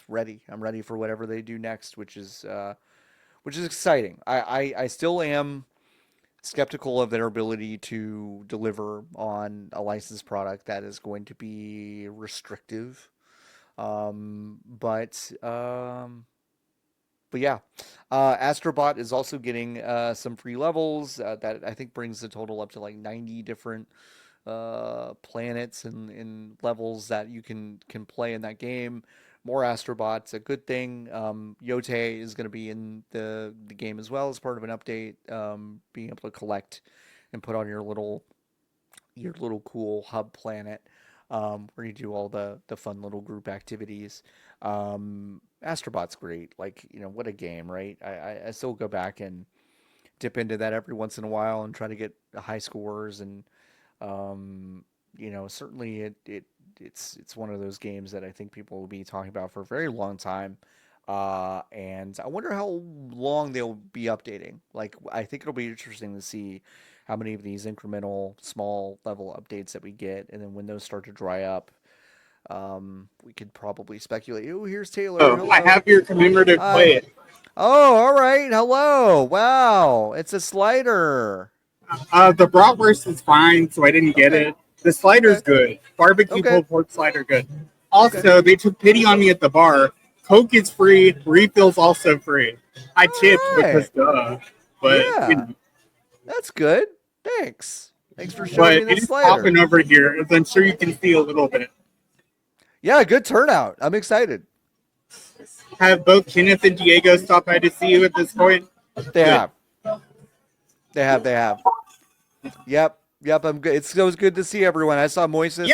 ready. I'm ready for whatever they do next, which is exciting. I still am skeptical of their ability to deliver on a licensed product that is going to be restrictive. But yeah, Astrobot is also getting some free levels that I think brings the total up to like 90 different planets and levels that you can play in that game. More Astrobots, a good thing. Yote is going to be in the game as well as part of an update. Being able to collect and put on your little cool hub planet, where you do all the fun little group activities. Astrobot's great. Like, you know, what a game, right? I still go back and dip into that every once in a while and try to get high scores, and you know, certainly it's one of those games that I think people will be talking about for a very long time. And I wonder how long they'll be updating. Like, I think it'll be interesting to see how many of these incremental small level updates that we get, and then when those start to dry up, we could probably speculate. Oh, here's Taylor. Oh, hello. I have your commemorative plate. Oh, all right. Hello. Wow. It's a slider. The bratwurst is fine, so I didn't get it. The slider's good. Barbecue pulled pork slider, good. Also, they took pity on me at the bar. Coke is free. Refills also free. I tipped because duh. But yeah, you know. That's good. Thanks for showing me the slider. It's popping over here, as I'm sure you can see a little bit. Yeah, good turnout. I'm excited. Have both Kenneth and Diego stop by to see you at this point? They have. Yep. I'm good. It was good to see everyone. I saw Moises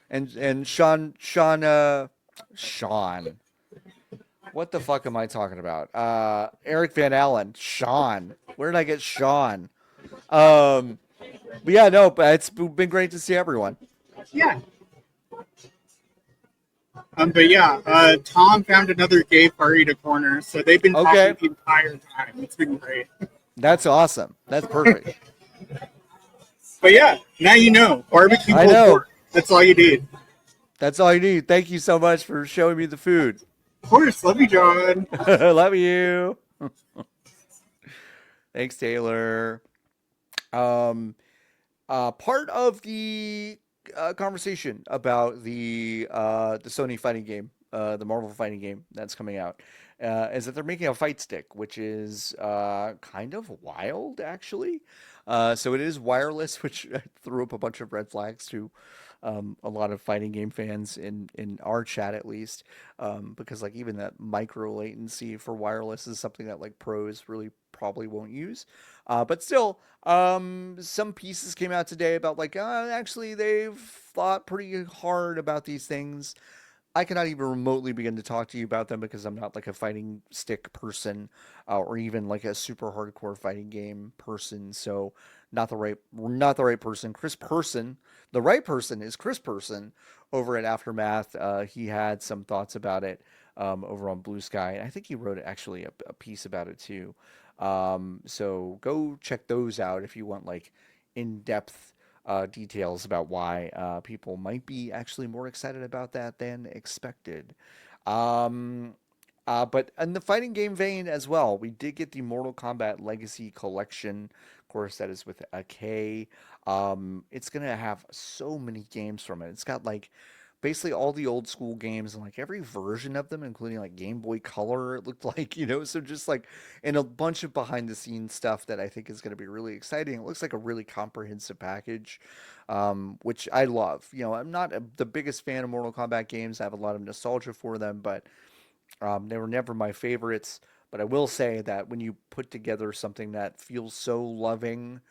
and Sean. What the fuck am I talking about? Eric Van Allen. Sean. Where did I get Sean? But yeah, no, but it's been great to see everyone. Yeah. But yeah, Tom found another gay furry to corner, so they've been talking the entire time. It's been great. That's awesome. That's perfect. But yeah, now you know. Barbecue pulled pork. That's all you need. That's all you need. Thank you so much for showing me the food. Of course, love you, John. Love you. Thanks, Taylor. Part of the conversation about the Sony fighting game, the Marvel fighting game that's coming out, is that they're making a fight stick, which is kind of wild, actually. So it is wireless, which threw up a bunch of red flags to a lot of fighting game fans in our chat, at least, because like even that micro latency for wireless is something that like pros really probably won't use. But still, some pieces came out today about like actually they've thought pretty hard about these things. I cannot even remotely begin to talk to you about them because I'm not like a fighting stick person, or even like a super hardcore fighting game person. So not the right person. Chris Person, the right person is Chris Person over at Aftermath. He had some thoughts about it over on Blue Sky, and I think he wrote actually a piece about it too. So go check those out if you want like in-depth details about why people might be actually more excited about that than expected. But in the fighting game vein as well, we did get the Mortal Kombat Legacy Collection. Of course, that is with a K. It's going to have so many games from it. It's got like basically all the old school games and like every version of them, including like Game Boy Color, it looked like, so just like, and a bunch of behind the scenes stuff that I think is going to be really exciting. It looks like a really comprehensive package, which I love. I'm not the biggest fan of Mortal Kombat games. I have a lot of nostalgia for them, but they were never my favorites. But I will say that when you put together something that feels so loving,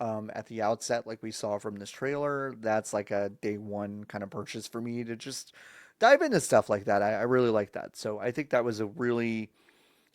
at the outset, like we saw from this trailer, that's like a day one kind of purchase for me to just dive into stuff like that. I really like that. So I think that was a really,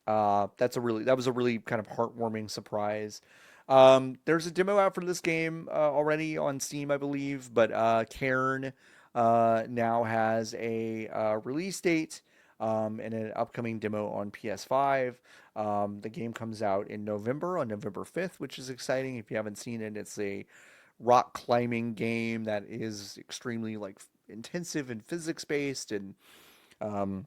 that was a really kind of heartwarming surprise. There's a demo out for this game already on Steam, I believe, but Cairn now has a release date and an upcoming demo on PS5. The game comes out in November, on November 5th, which is exciting. If you haven't seen it, it's a rock climbing game that is extremely like intensive and physics based, and you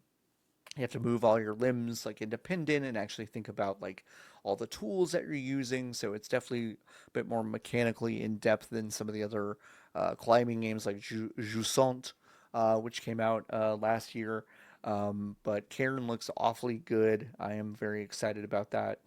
have to move all your limbs like independent and actually think about like all the tools that you're using. So it's definitely a bit more mechanically in depth than some of the other climbing games like Jusant, which came out last year. But Karen looks awfully good. I am very excited about that.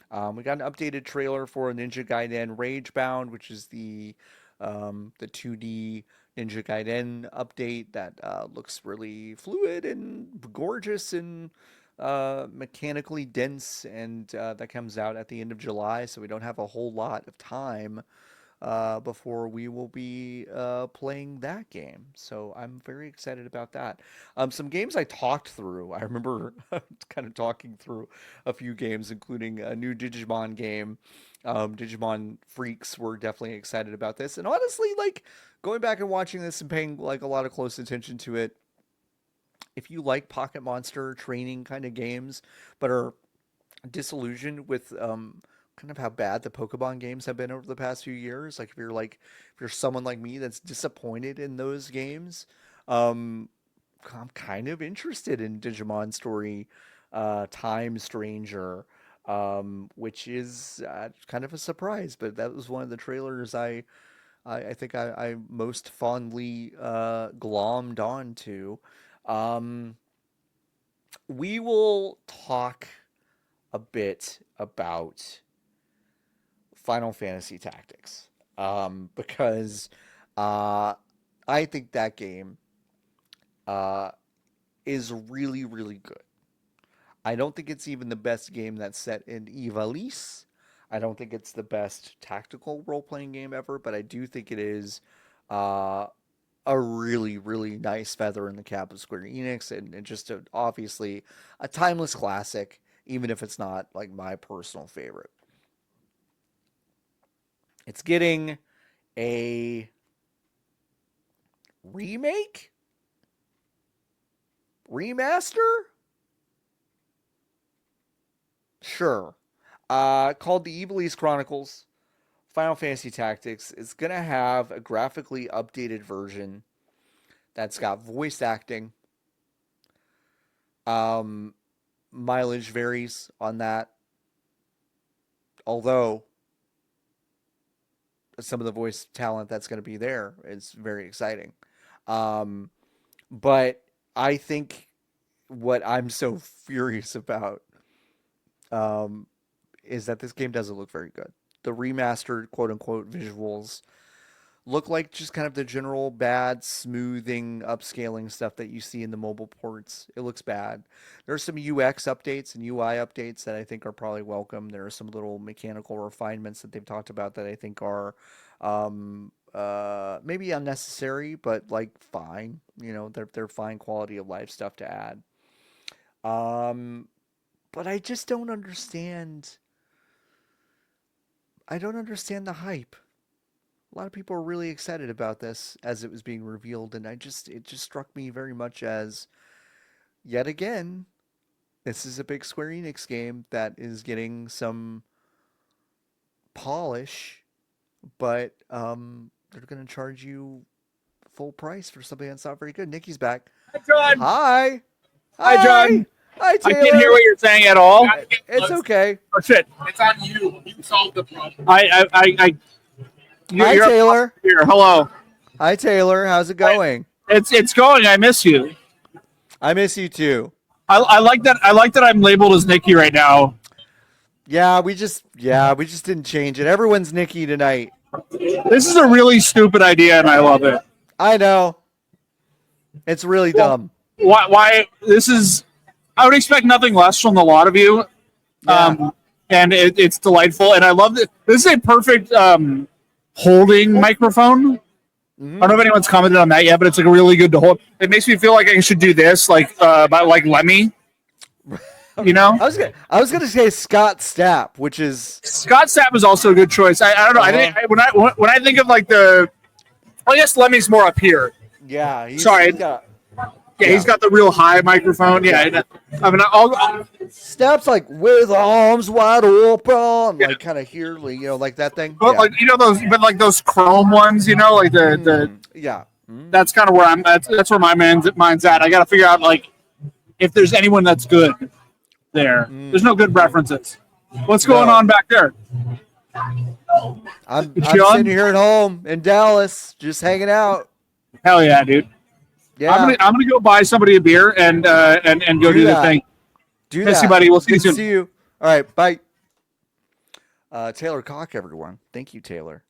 We got an updated trailer for Ninja Gaiden Ragebound, which is the 2D Ninja Gaiden update that looks really fluid and gorgeous and mechanically dense, and that comes out at the end of July, so we don't have a whole lot of time before we will be playing that game. So I'm very excited about that. Some games I talked through. I remember kind of talking through a few games, including a new Digimon game. Digimon freaks were definitely excited about this. And honestly, like going back and watching this and paying like a lot of close attention to it, if you like Pocket Monster training kind of games, but are disillusioned with kind of how bad the Pokemon games have been over the past few years. Like if you're someone like me that's disappointed in those games, um, I'm kind of interested in Digimon Story, Time Stranger, which is kind of a surprise. But that was one of the trailers I think I most fondly glommed on to. Um, we will talk a bit about Final Fantasy Tactics, because I think that game is really, really good. I don't think it's even the best game that's set in Ivalice. I don't think it's the best tactical role-playing game ever, but I do think it is uh, a really, really nice feather in the cap of Square Enix, and just obviously a timeless classic, even if it's not like my personal favorite. It's getting a remake? Remaster? Sure. Called the Ivalice Chronicles. Final Fantasy Tactics. It's going to have a graphically updated version that's got voice acting. Mileage varies on that. Although some of the voice talent that's going to be there is very exciting. But I think what I'm so furious about is that this game doesn't look very good. The remastered quote unquote visuals look like just kind of the general bad smoothing, upscaling stuff that you see in the mobile ports. It looks bad. There's some UX updates and UI updates that I think are probably welcome. There are some little mechanical refinements that they've talked about that I think are maybe unnecessary, but like fine. You know, they're fine quality of life stuff to add. But I just don't understand. I don't understand the hype. A lot of people are really excited about this as it was being revealed, and it just struck me very much as, yet again, this is a big Square Enix game that is getting some polish, but they're going to charge you full price for something that's not very good. Niki's back. Hi, John. Hi. Hi, John. Hi, Taylor. I can't hear what you're saying at all. It's okay. Oh shit! It's on you. You solved the problem. Hi, Taylor. Here. Hello. Hi, Taylor. How's it going? It's going. I miss you. I miss you too. I like that. I like that I'm labeled as Niki right now. Yeah, we just didn't change it. Everyone's Niki tonight. This is a really stupid idea, and I love it. I know. It's really dumb. Why? This is. I would expect nothing less from the lot of you. Yeah. And it's delightful, and I love that. This is a perfect holding microphone. Mm-hmm. I don't know if anyone's commented on that yet, but it's like really good to hold. It makes me feel like I should do this, like Lemmy. You know, I was gonna say Scott Stapp, which is Scott Stapp is also a good choice. I don't know. Uh-huh. When I think of like I guess Lemmy's more up here. Yeah. He's got the real high microphone. Yeah. I mean, Stapp's like with arms wide open, like kind of here, you know, like that thing. But like those chrome ones, you know, like the yeah. That's kind of where that's where my mind's at. I got to figure out like if there's anyone that's good there. There's no good references. What's going on back there? I'm sitting here at home in Dallas, just hanging out. Hell yeah, dude. Yeah. I'm gonna go buy somebody a beer and go do the thing. Do Miss that. you, buddy. We'll see you Good soon. to see you. All right, bye. Taylor Cock, everyone. Thank you, Taylor.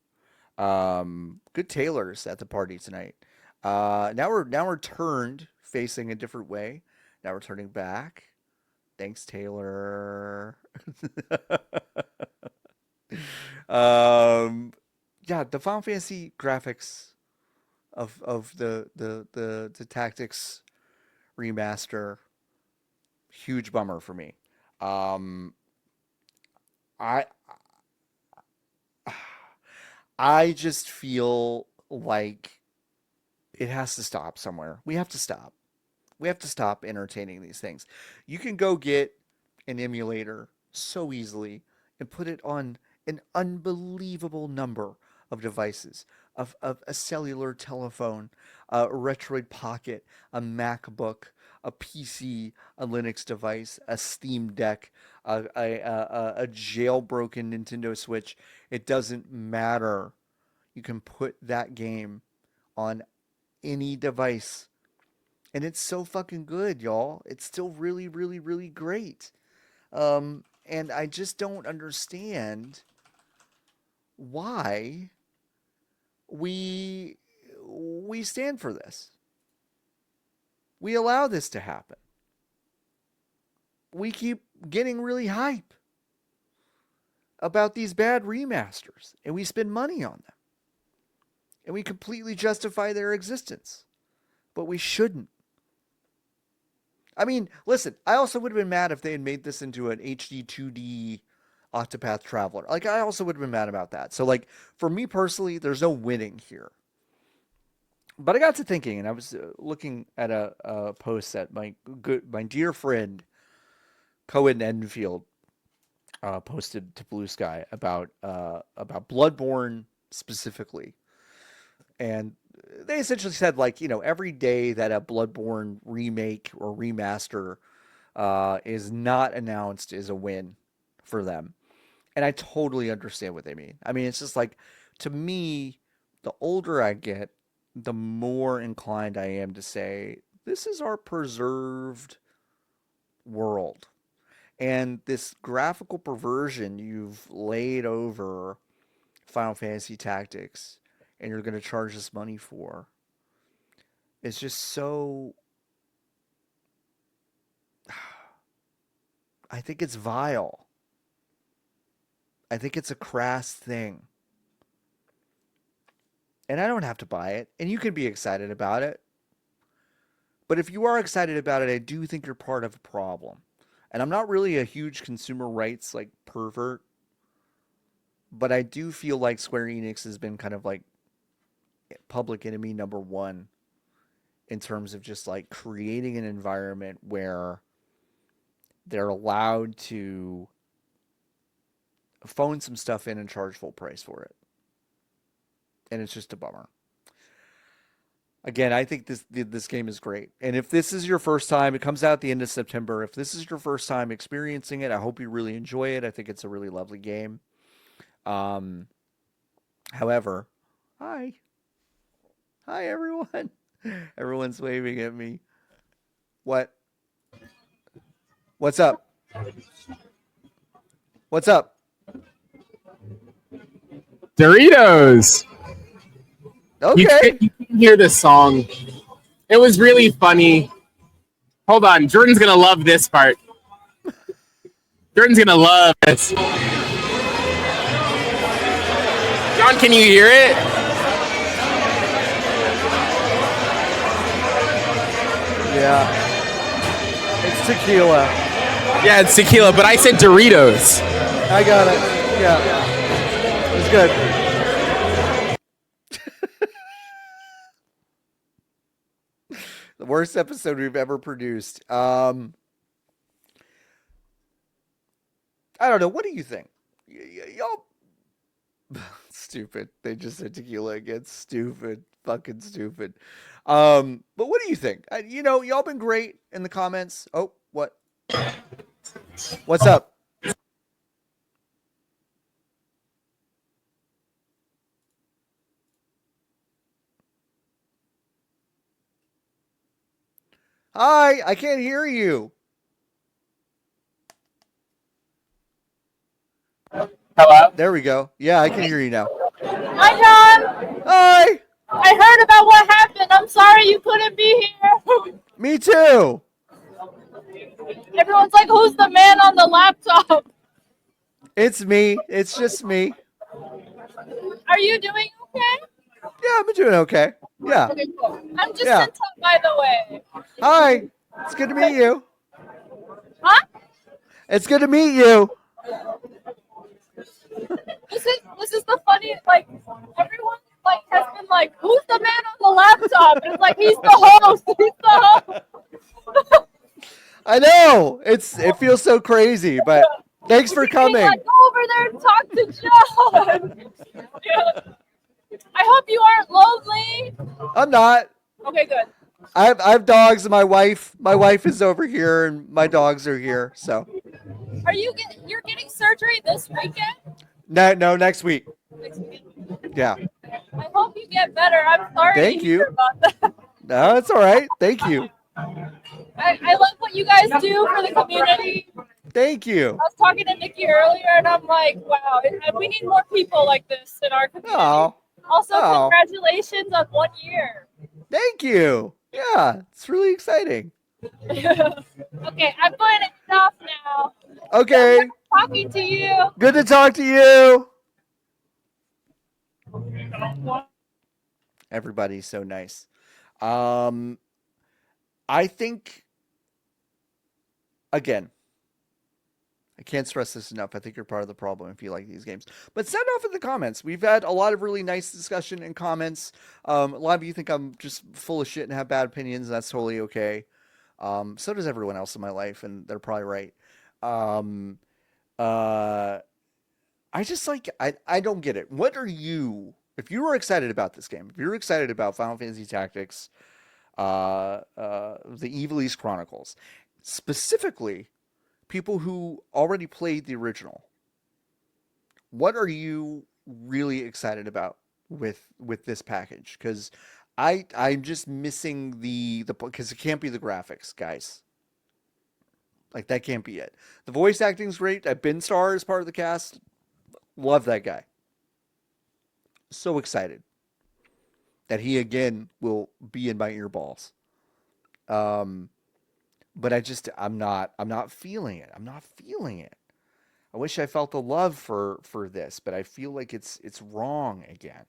Good Taylors at the party tonight. Now we're turned facing a different way. Now we're turning back. Thanks, Taylor. Yeah, the Final Fantasy graphics of the Tactics remaster, huge bummer for me. I just feel like it has to stop somewhere. We have to stop. We have to stop entertaining these things. You can go get an emulator so easily and put it on an unbelievable number of devices, of a cellular telephone, a Retroid Pocket, a MacBook, a PC, a Linux device, a Steam Deck, a jailbroken Nintendo Switch. It doesn't matter. You can put that game on any device. And it's so fucking good, y'all. It's still really, really, really great. And I just don't understand why we stand for this. We allow this to happen. We keep getting really hype about these bad remasters, and we spend money on them. And we completely justify their existence. But we shouldn't. I mean, listen, I also would have been mad if they had made this into an HD 2D Octopath Traveler. Like, I also would have been mad about that. So, like, for me personally, there's no winning here. But I got to thinking, and I was looking at a post that my dear friend Cohen Enfield posted to Blue Sky about Bloodborne specifically, and they essentially said, like, you know, every day that a Bloodborne remake or remaster is not announced is a win for them. And I totally understand what they mean. I mean, it's just like, to me, the older I get, the more inclined I am to say, this is our preserved world. And this graphical perversion you've laid over Final Fantasy Tactics and you're going to charge us money for is just so... I think it's vile. I think it's a crass thing. And I don't have to buy it. And you can be excited about it. But if you are excited about it, I do think you're part of a problem. And I'm not really a huge consumer rights like pervert. But I do feel like Square Enix has been kind of like public enemy number one in terms of just like creating an environment where they're allowed to phone some stuff in and charge full price for it. And it's just a bummer. Again, I think this game is great. And if this is your first time, it comes out at the end of September. If this is your first time experiencing it, I hope you really enjoy it. I think it's a really lovely game. However, hi everyone. Everyone's waving at me. What's up? What's up? Doritos. Okay. You can hear this song. It was really funny. Hold on. Jordan's going to love this part. Jordan's going to love this. John, can you hear it? Yeah. It's tequila. Yeah, it's tequila, but I said Doritos. I got it. Yeah. It's good. The worst episode we've ever produced. I don't know. What do you think? Y'all... Stupid. They just said tequila again. Stupid. Fucking stupid. But what do you think? Y'all been great in the comments. Oh, what? What's up? Hi, I can't hear you. Hello? There we go. Yeah, I can hear you now. Hi, John. Hi. I heard about what happened. I'm sorry you couldn't be here. Me too. Everyone's like, who's the man on the laptop? It's me. It's just me. Are you doing okay? Yeah, I'm doing okay. Yeah. Okay, cool. I'm just in top, by the way. Hi. It's good to meet you. Huh? It's good to meet you. This is the funny, like, everyone like has been like, who's the man on the laptop? And it's like, he's the host. He's the host. I know. It feels so crazy, but thanks for coming. Like, go over there and talk to John. Yeah. I hope you aren't lonely. I'm not. Okay, good. I have dogs, and my wife is over here, and my dogs are here. So. Are you're getting surgery this weekend? No, next week. Next week. Yeah. I hope you get better. I'm sorry Thank to hear you. about that. No, it's all right. Thank you. I love what you guys do for the community. Thank you. I was talking to Niki earlier, and I'm like, wow, we need more people like this in our community. Oh. Also, congratulations on 1 year. Thank you. Yeah, it's really exciting. Okay, I'm going to get off now. Okay. Good talking to you. Good to talk to you. Everybody's so nice. I think, again, I can't stress this enough. I think you're part of the problem if you like these games. But sound off in the comments. We've had a lot of really nice discussion and comments. A lot of you think I'm just full of shit and have bad opinions. And that's totally okay. So does everyone else in my life, and they're probably right. I just like, I don't get it. What are you, if you were excited about this game, if you're excited about Final Fantasy Tactics, the Evil East Chronicles, specifically people who already played the original. What are you really excited about with this package? Because I'm just missing the because it can't be the graphics, guys. Like that can't be it. The voice acting's great. Ben Starr is part of the cast. Love that guy. So excited that he again will be in my earballs. But I'm not feeling it. I'm not feeling it. I wish I felt the love for this, but I feel like it's wrong again.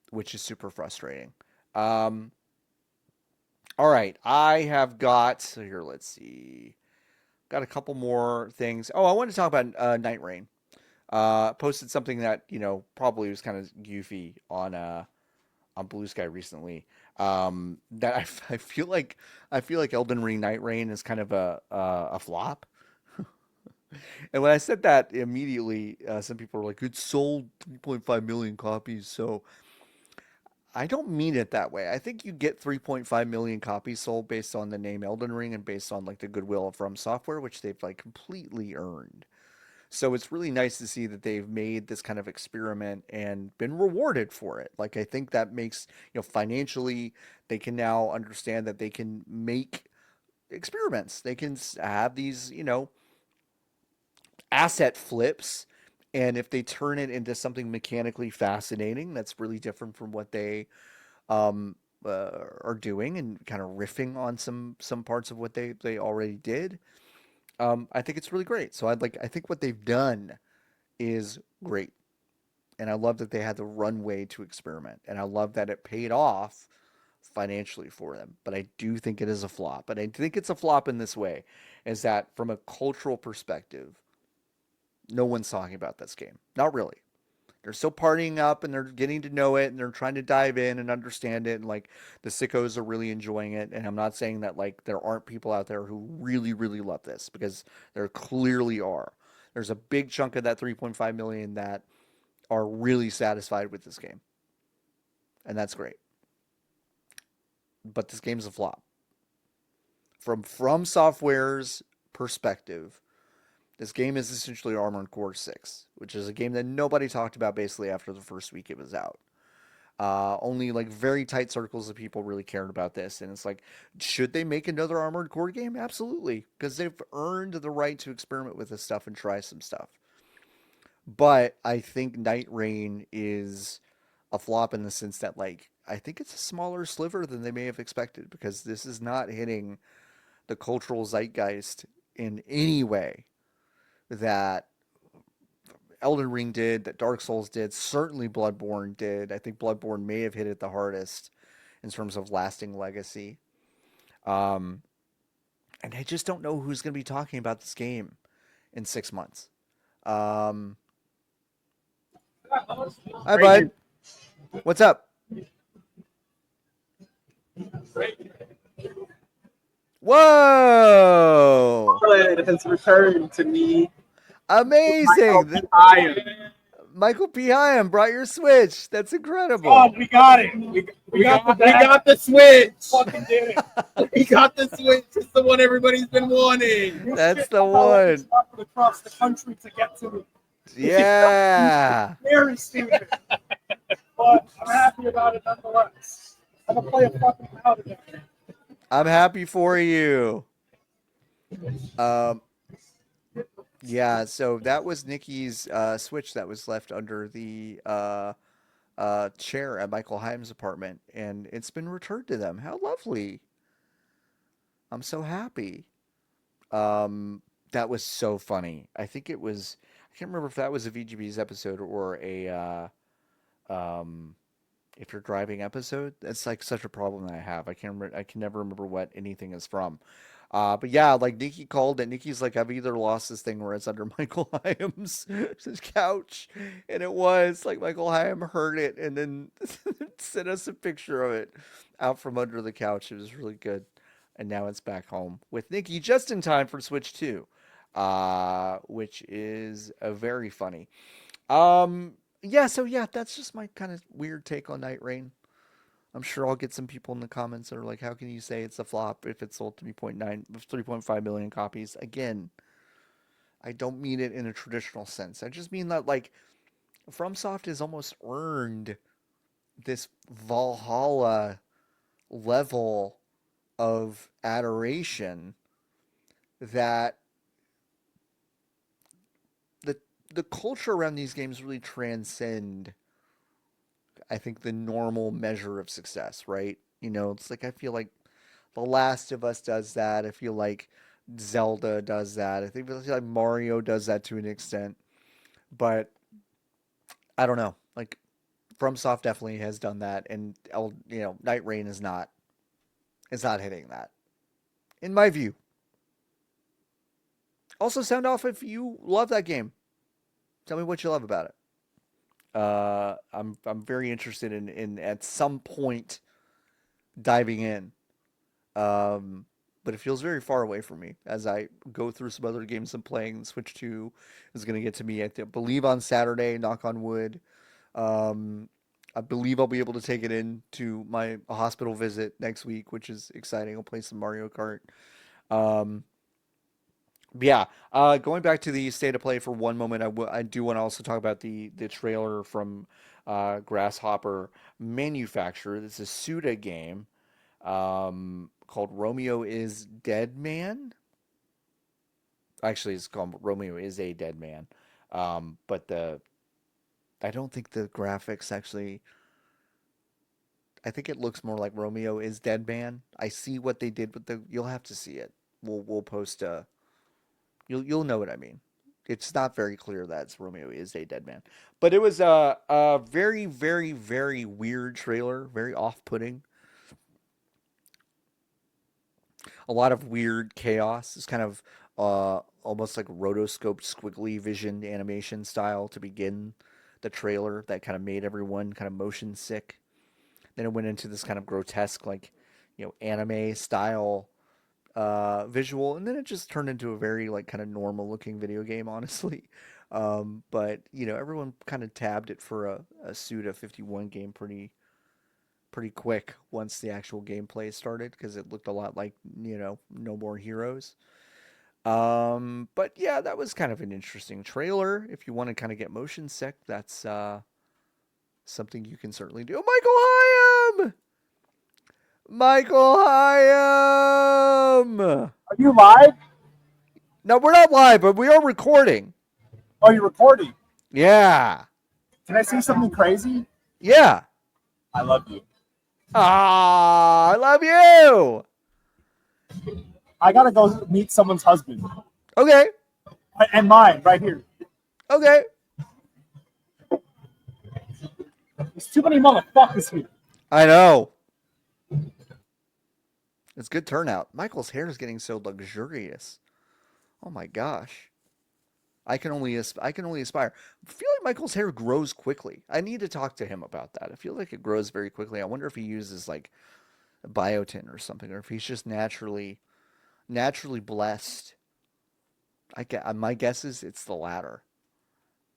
Which is super frustrating. All right, I have got so here. Let's see, got a couple more things. Oh, I want to talk about Nightreign. Posted something that probably was kind of goofy on Blue Sky recently. That I feel like Elden Ring Nightreign is kind of a flop. And when I said that immediately, some people were like, "It sold 3.5 million copies." So I don't mean it that way. I think you get 3.5 million copies sold based on the name Elden Ring and based on like the goodwill of From Software, which they've like completely earned. So it's really nice to see that they've made this kind of experiment and been rewarded for it. Like I think that makes, financially they can now understand that they can make experiments. They can have these, asset flips, and if they turn it into something mechanically fascinating that's really different from what they are doing and kind of riffing on some parts of what they already did, I think it's really great. So I think what they've done is great, and I love that they had the runway to experiment, and I love that it paid off financially for them. But I do think it is a flop, and I think it's a flop in this way, is that from a cultural perspective, no one's talking about this game. Not really. They're still partying up and they're getting to know it and they're trying to dive in and understand it. And like the sickos are really enjoying it. And I'm not saying that like there aren't people out there who really, really love this, because there clearly are. There's a big chunk of that 3.5 million that are really satisfied with this game. And that's great. But this game's a flop. From Software's perspective, this game is essentially Armored Core 6, which is a game that nobody talked about basically after the first week it was out. Only like very tight circles of people really cared about this. And it's like, should they make another Armored Core game? Absolutely. Because they've earned the right to experiment with this stuff and try some stuff. But I think Nightreign is a flop in the sense that like, I think it's a smaller sliver than they may have expected, because this is not hitting the cultural zeitgeist in any way that Elden Ring did, that Dark Souls did, certainly Bloodborne did. I think Bloodborne may have hit it the hardest in terms of lasting legacy. And I just don't know who's going to be talking about this game in 6 months. Hi, bud. What's up? Whoa! It has returned to me. Amazing! Michael P. Hyam brought your Switch. That's incredible. Oh, we got it. We got the Switch. Fucking did it. We got the Switch. It's the one everybody's been wanting. That's the one. Across the country to get to it. Yeah. Very stupid. But I'm happy about it nonetheless. I'm gonna play a fucking out of it. I'm happy for you. Yeah, so that was Niki's Switch that was left under the chair at Michael Hyam's apartment, and it's been returned to them. How lovely. I'm so happy. That was so funny. I think it was, I can't remember if that was a VGBees episode or a if you're driving episode. That's like such a problem that I have. I can never remember what anything is from. But yeah, like Niki called it. Niki's like, I've either lost this thing where it's under Michael Hyam's couch, and it was like Michael Hyam heard it and then sent us a picture of it out from under the couch. It was really good, and now it's back home with Niki just in time for Switch 2, which is very funny. Yeah, so yeah, that's just my kind of weird take on Nightreign. I'm sure I'll get some people in the comments that are like, how can you say it's a flop if it sold 3.5 million copies? Again, I don't mean it in a traditional sense. I just mean that, like, FromSoft has almost earned this Valhalla level of adoration that the culture around these games really transcend, I think, the normal measure of success, right? You know, it's like I feel like The Last of Us does that. I feel like Zelda does that. I feel like Mario does that to an extent. But I don't know. Like FromSoft definitely has done that, and Nightreign is not. It's not hitting that, in my view. Also, sound off if you love that game. Tell me what you love about it. I'm very interested in at some point diving in. But it feels very far away from me as I go through some other games I'm playing. Switch 2 is going to get to me, I believe, on Saturday, knock on wood. I believe I'll be able to take it into my hospital visit next week, which is exciting. I'll play some Mario Kart. Yeah, going back to the state of play for one moment, I do want to also talk about the trailer from Grasshopper Manufacturer. This is a Suda game called Romeo is Dead Man. Actually, it's called Romeo is a Dead Man. But I don't think the graphics actually. I think it looks more like Romeo is Dead Man. I see what they did with You'll have to see it. We'll post a. You'll know what I mean. It's not very clear that it's Romeo is a Dead Man, but it was a very, very, very weird trailer, very off-putting. A lot of weird chaos. It's kind of almost like rotoscoped, squiggly vision animation style to begin the trailer that kind of made everyone kind of motion sick. Then it went into this kind of grotesque, like, anime style visual, and then it just turned into a very like kind of normal looking video game, honestly. But everyone kind of tabbed it for a Suda 51 game pretty quick once the actual gameplay started because it looked a lot like No More Heroes. But yeah, that was kind of an interesting trailer. If you want to kind of get motion sick, that's something you can certainly do. Oh, Michael Hyam! Michael Hyam! Are you live? No, we're not live, but we are recording. Oh, you're recording? Yeah. Can I say something crazy? Yeah. I love you. Ah, I love you. I gotta go meet someone's husband. Okay. And mine, right here. Okay. There's too many motherfuckers here. I know. It's good turnout. Michael's hair is getting so luxurious. Oh my gosh. I can only aspire. I feel like Michael's hair grows quickly. I need to talk to him about that. I feel like it grows very quickly. I wonder if he uses like biotin or something, or if he's just naturally blessed. My guess is it's the latter.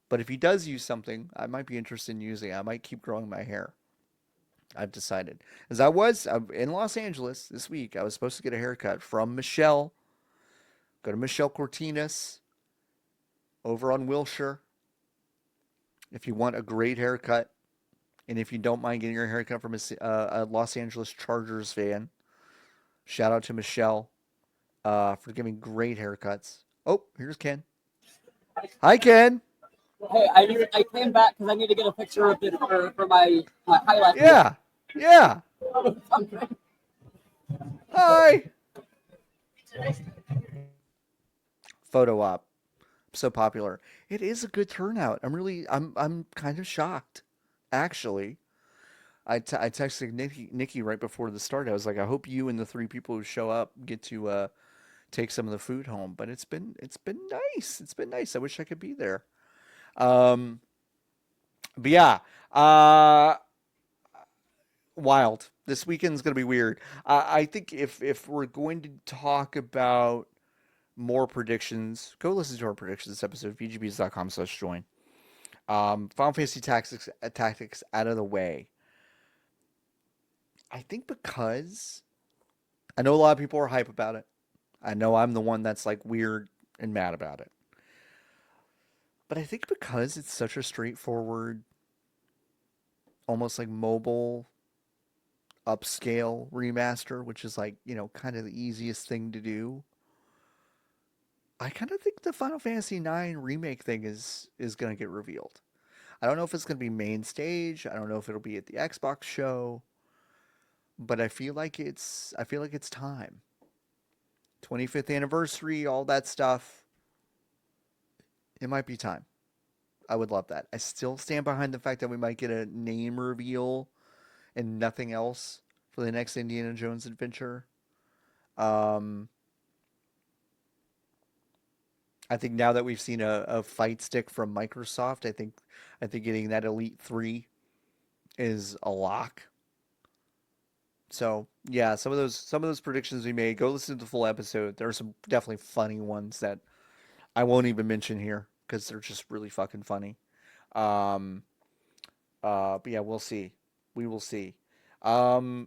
But if he does use something, I might be interested in using it. I might keep growing my hair. I've decided. As I was in Los Angeles this week, I was supposed to get a haircut from Michelle. Go to Michelle Cortinas over on Wilshire. If you want a great haircut, and if you don't mind getting your haircut from a Los Angeles Chargers fan, shout out to Michelle for giving great haircuts. Oh, here's Ken. Hi, Ken. Hey, I came back because I need to get a picture of it for my highlight. Yeah. Yeah. Hi. Photo op. So popular. It is a good turnout. I'm kind of shocked, actually. I texted Niki right before the start. I was like, I hope you and the 3 people who show up get to take some of the food home. But it's been nice. It's been nice. I wish I could be there. But yeah, wild. This weekend's gonna be weird. I think if we're going to talk about more predictions, go listen to our predictions this episode, VGBees.com/join. Final Fantasy Tactics out of the way. I think because I know a lot of people are hype about it. I know I'm the one that's like weird and mad about it. But I think because it's such a straightforward, almost like mobile upscale remaster, which is like, kind of the easiest thing to do. I kind of think the Final Fantasy IX remake thing is going to get revealed. I don't know if it's going to be main stage. I don't know if it'll be at the Xbox show, but I feel like it's time. 25th anniversary, all that stuff. It might be time. I would love that. I still stand behind the fact that we might get a name reveal and nothing else for the next Indiana Jones adventure. I think now that we've seen a fight stick from Microsoft, I think getting that Elite 3 is a lock. So yeah, some of those predictions we made, go listen to the full episode. There are some definitely funny ones that I won't even mention here because they're just really fucking funny. But yeah, we'll see. We will see. Tomorrow,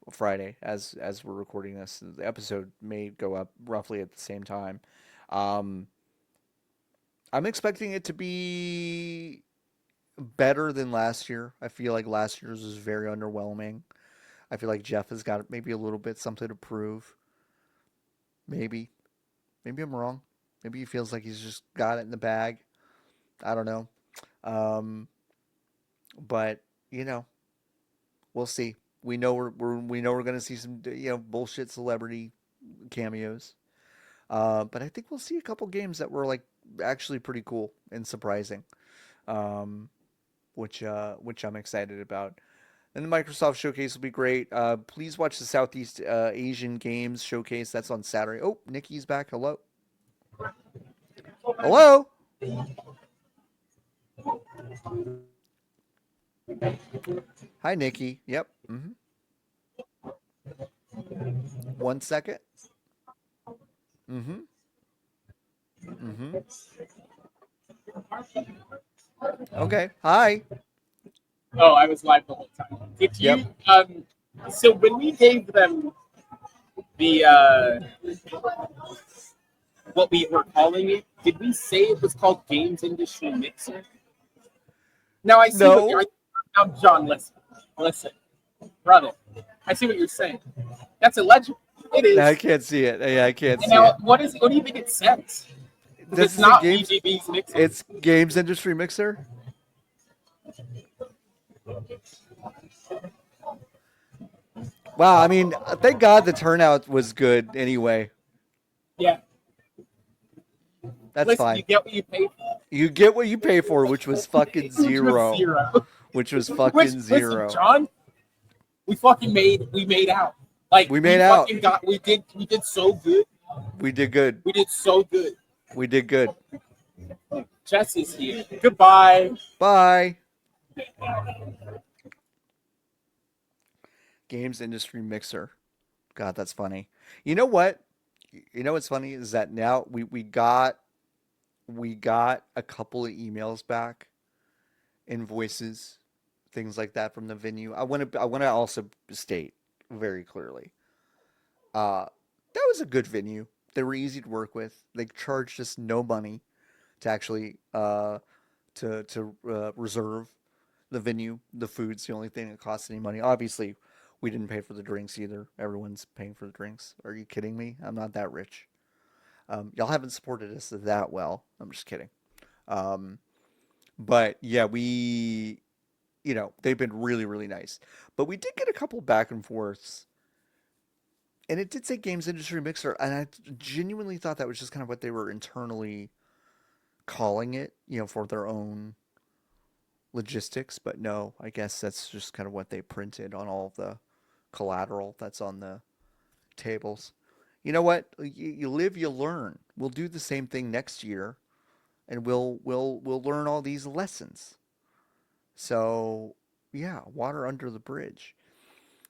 Friday, as we're recording this, the episode may go up roughly at the same time. I'm expecting it to be better than last year. I feel like last year's was very underwhelming. I feel like Jeff has got maybe a little bit something to prove. Maybe I'm wrong. Maybe he feels like he's just got it in the bag. I don't know. But we'll see. We know we're going to see some bullshit celebrity cameos. But I think we'll see a couple games that were like actually pretty cool and surprising. Which I'm excited about. And the Microsoft Showcase will be great. Please watch the Southeast Asian Games Showcase. That's on Saturday. Oh, Niki's back. Hello. Hello. Hi, Niki. Yep. 1 second. Okay. Hi. Oh, I was live the whole time. Did you? Yep. So when we gave them the what we were calling it, did we say it was called Games Industry Mixer? Now I see what you're. Now, John, listen, brother. I see what you're saying. That's illegible. It is. No, I can't see it. Yeah, I can't see now, it. What do you think it says? This it's not VGBees Mixer. It's Games Industry Mixer. Wow, I mean, thank God the turnout was good anyway. Yeah. That's fine. You get what you pay for. You get what you pay for, which was fucking zero. Which was fucking zero. Listen, John, we made out. Like we made out. We did so good. We did good. We did so good. We did good. Jess is here. Goodbye. Bye. Games Industry Mixer. God, that's funny. You know what? You know what's funny is that now we got a couple of emails back, invoices, things like that from the venue. I want to also state very clearly, that was a good venue. They were easy to work with. They charged us no money to actually to reserve the venue. The food's the only thing that costs any money. Obviously, we didn't pay for the drinks either. Everyone's paying for the drinks. Are you kidding me? I'm not that rich. Y'all haven't supported us that well. I'm just kidding. But yeah, they've been really, really nice. But we did get a couple back and forths. And it did say Games Industry Mixer. And I genuinely thought that was just kind of what they were internally calling it, for their own logistics. But no, I guess that's just kind of what they printed on all of the collateral that's on the tables. You know what? You live, you learn. We'll do the same thing next year, and we'll learn all these lessons. So, yeah, water under the bridge.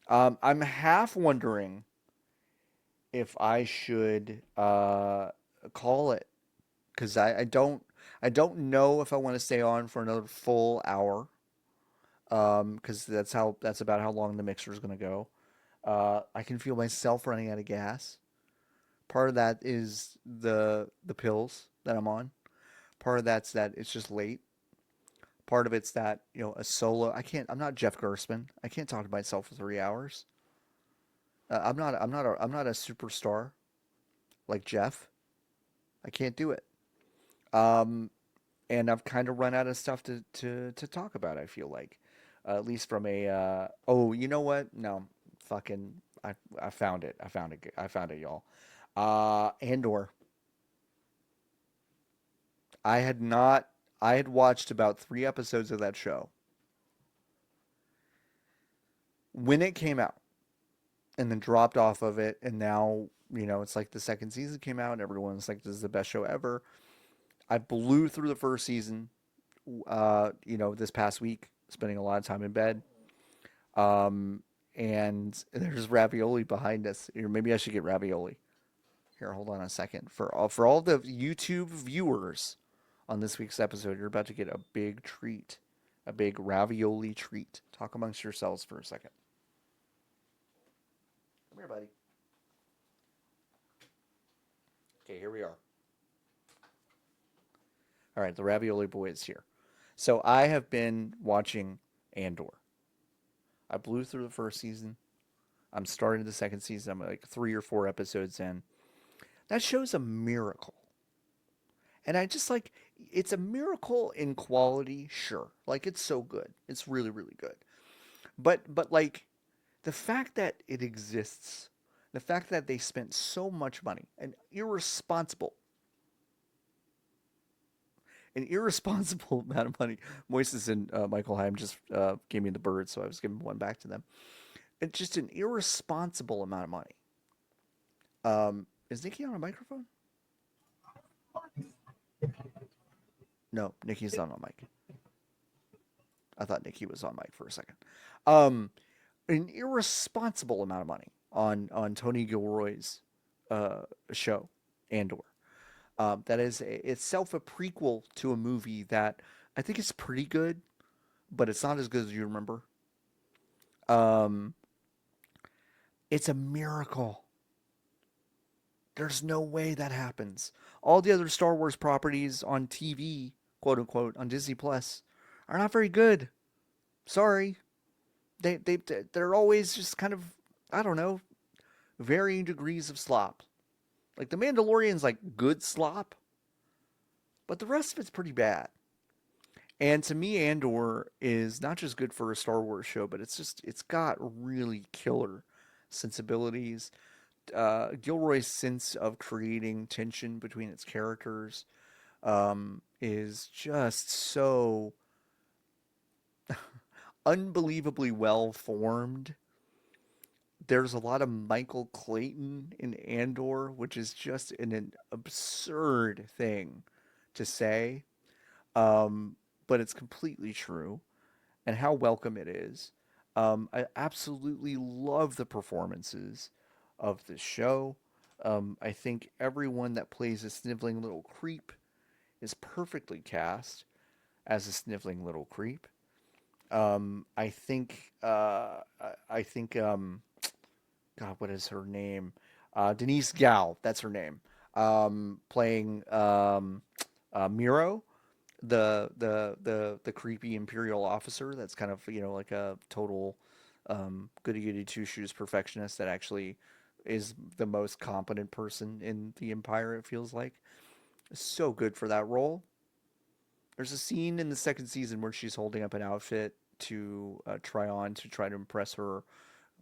I'm half wondering if I should call it, because I don't know if I want to stay on for another full hour. because that's about how long the mixer is going to go. I can feel myself running out of gas. Part of that is the pills that I'm on. Part of that's that it's just late. Part of it's that a solo. I'm not Jeff Gerstmann. I can't talk to myself for 3 hours. I'm not a superstar like Jeff. I can't do it. And I've kind of run out of stuff to talk about. I feel like, at least from a. Oh, you know what? No, fucking. I found it. I found it, y'all. Andor. I had not. I had watched about 3 episodes of that show when it came out, and then dropped off of it, and now it's like the second season came out, and everyone's like, "This is the best show ever." I blew through the first season, this past week, spending a lot of time in bed. And there's ravioli behind us. Or maybe I should get ravioli. Here, hold on a second. For all the YouTube viewers on this week's episode, you're about to get a big treat, a big ravioli treat. Talk amongst yourselves for a second. Come here, buddy. Okay, here we are. All right, the ravioli boy is here. So I have been watching Andor. I blew through the first season. I'm starting the second season. I'm like 3 or 4 episodes in. That show's a miracle. And I just it's a miracle in quality, sure. Like, it's so good. It's really, really good. But like, the fact that it exists, the fact that they spent so much money, an irresponsible amount of money. Moises and Michael Heim just gave me the bird, so I was giving one back to them. It's just an irresponsible amount of money. Is Niki on a microphone? No, Niki's not on mic. I thought Niki was on mic for a second. An irresponsible amount of money on Tony Gilroy's show, Andor. That is itself a prequel to a movie that I think is pretty good, but it's not as good as you remember. It's a miracle. There's no way that happens. All the other Star Wars properties on TV, quote unquote, on Disney Plus, are not very good. Sorry, they're always just kind of, I don't know, varying degrees of slop. Like, The Mandalorian's like good slop, but the rest of it's pretty bad. And to me, Andor is not just good for a Star Wars show, but it's got really killer sensibilities. Gilroy's sense of creating tension between its characters is just so unbelievably well formed. There's a lot of Michael Clayton in Andor, which is just an absurd thing to say, but it's completely true, and how welcome it is. I absolutely love the performances of the show. I think everyone that plays a sniveling little creep is perfectly cast as a sniveling little creep. I think God, what is her name? Denise Gao, that's her name. Playing Miro, the creepy Imperial officer that's kind of like a total goody goody two shoes perfectionist that actually is the most competent person in the Empire. It feels like so good for that role. There's a scene in the second season where she's holding up an outfit to try on to try to impress her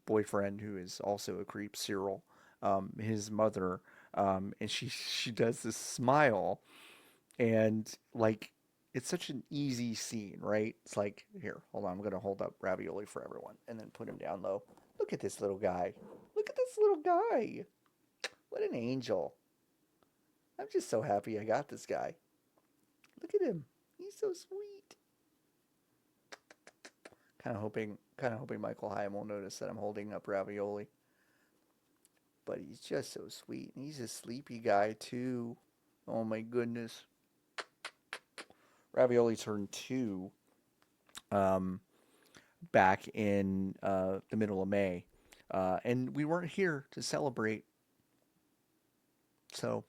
boyfriend, who is also a creep, Cyril, his mother, and she does this smile, and like, it's such an easy scene, right? It's like, here, hold on, I'm gonna hold up ravioli for everyone, and then put him down low. Look at this little guy. Look at this little guy. What an angel. I'm just so happy I got this guy. Look at him. He's so sweet. Kind of hoping Michael Hyam will notice that I'm holding up ravioli. But he's just so sweet. And he's a sleepy guy, too. Oh, my goodness. Ravioli turned 2. back in the middle of May, and we weren't here to celebrate. So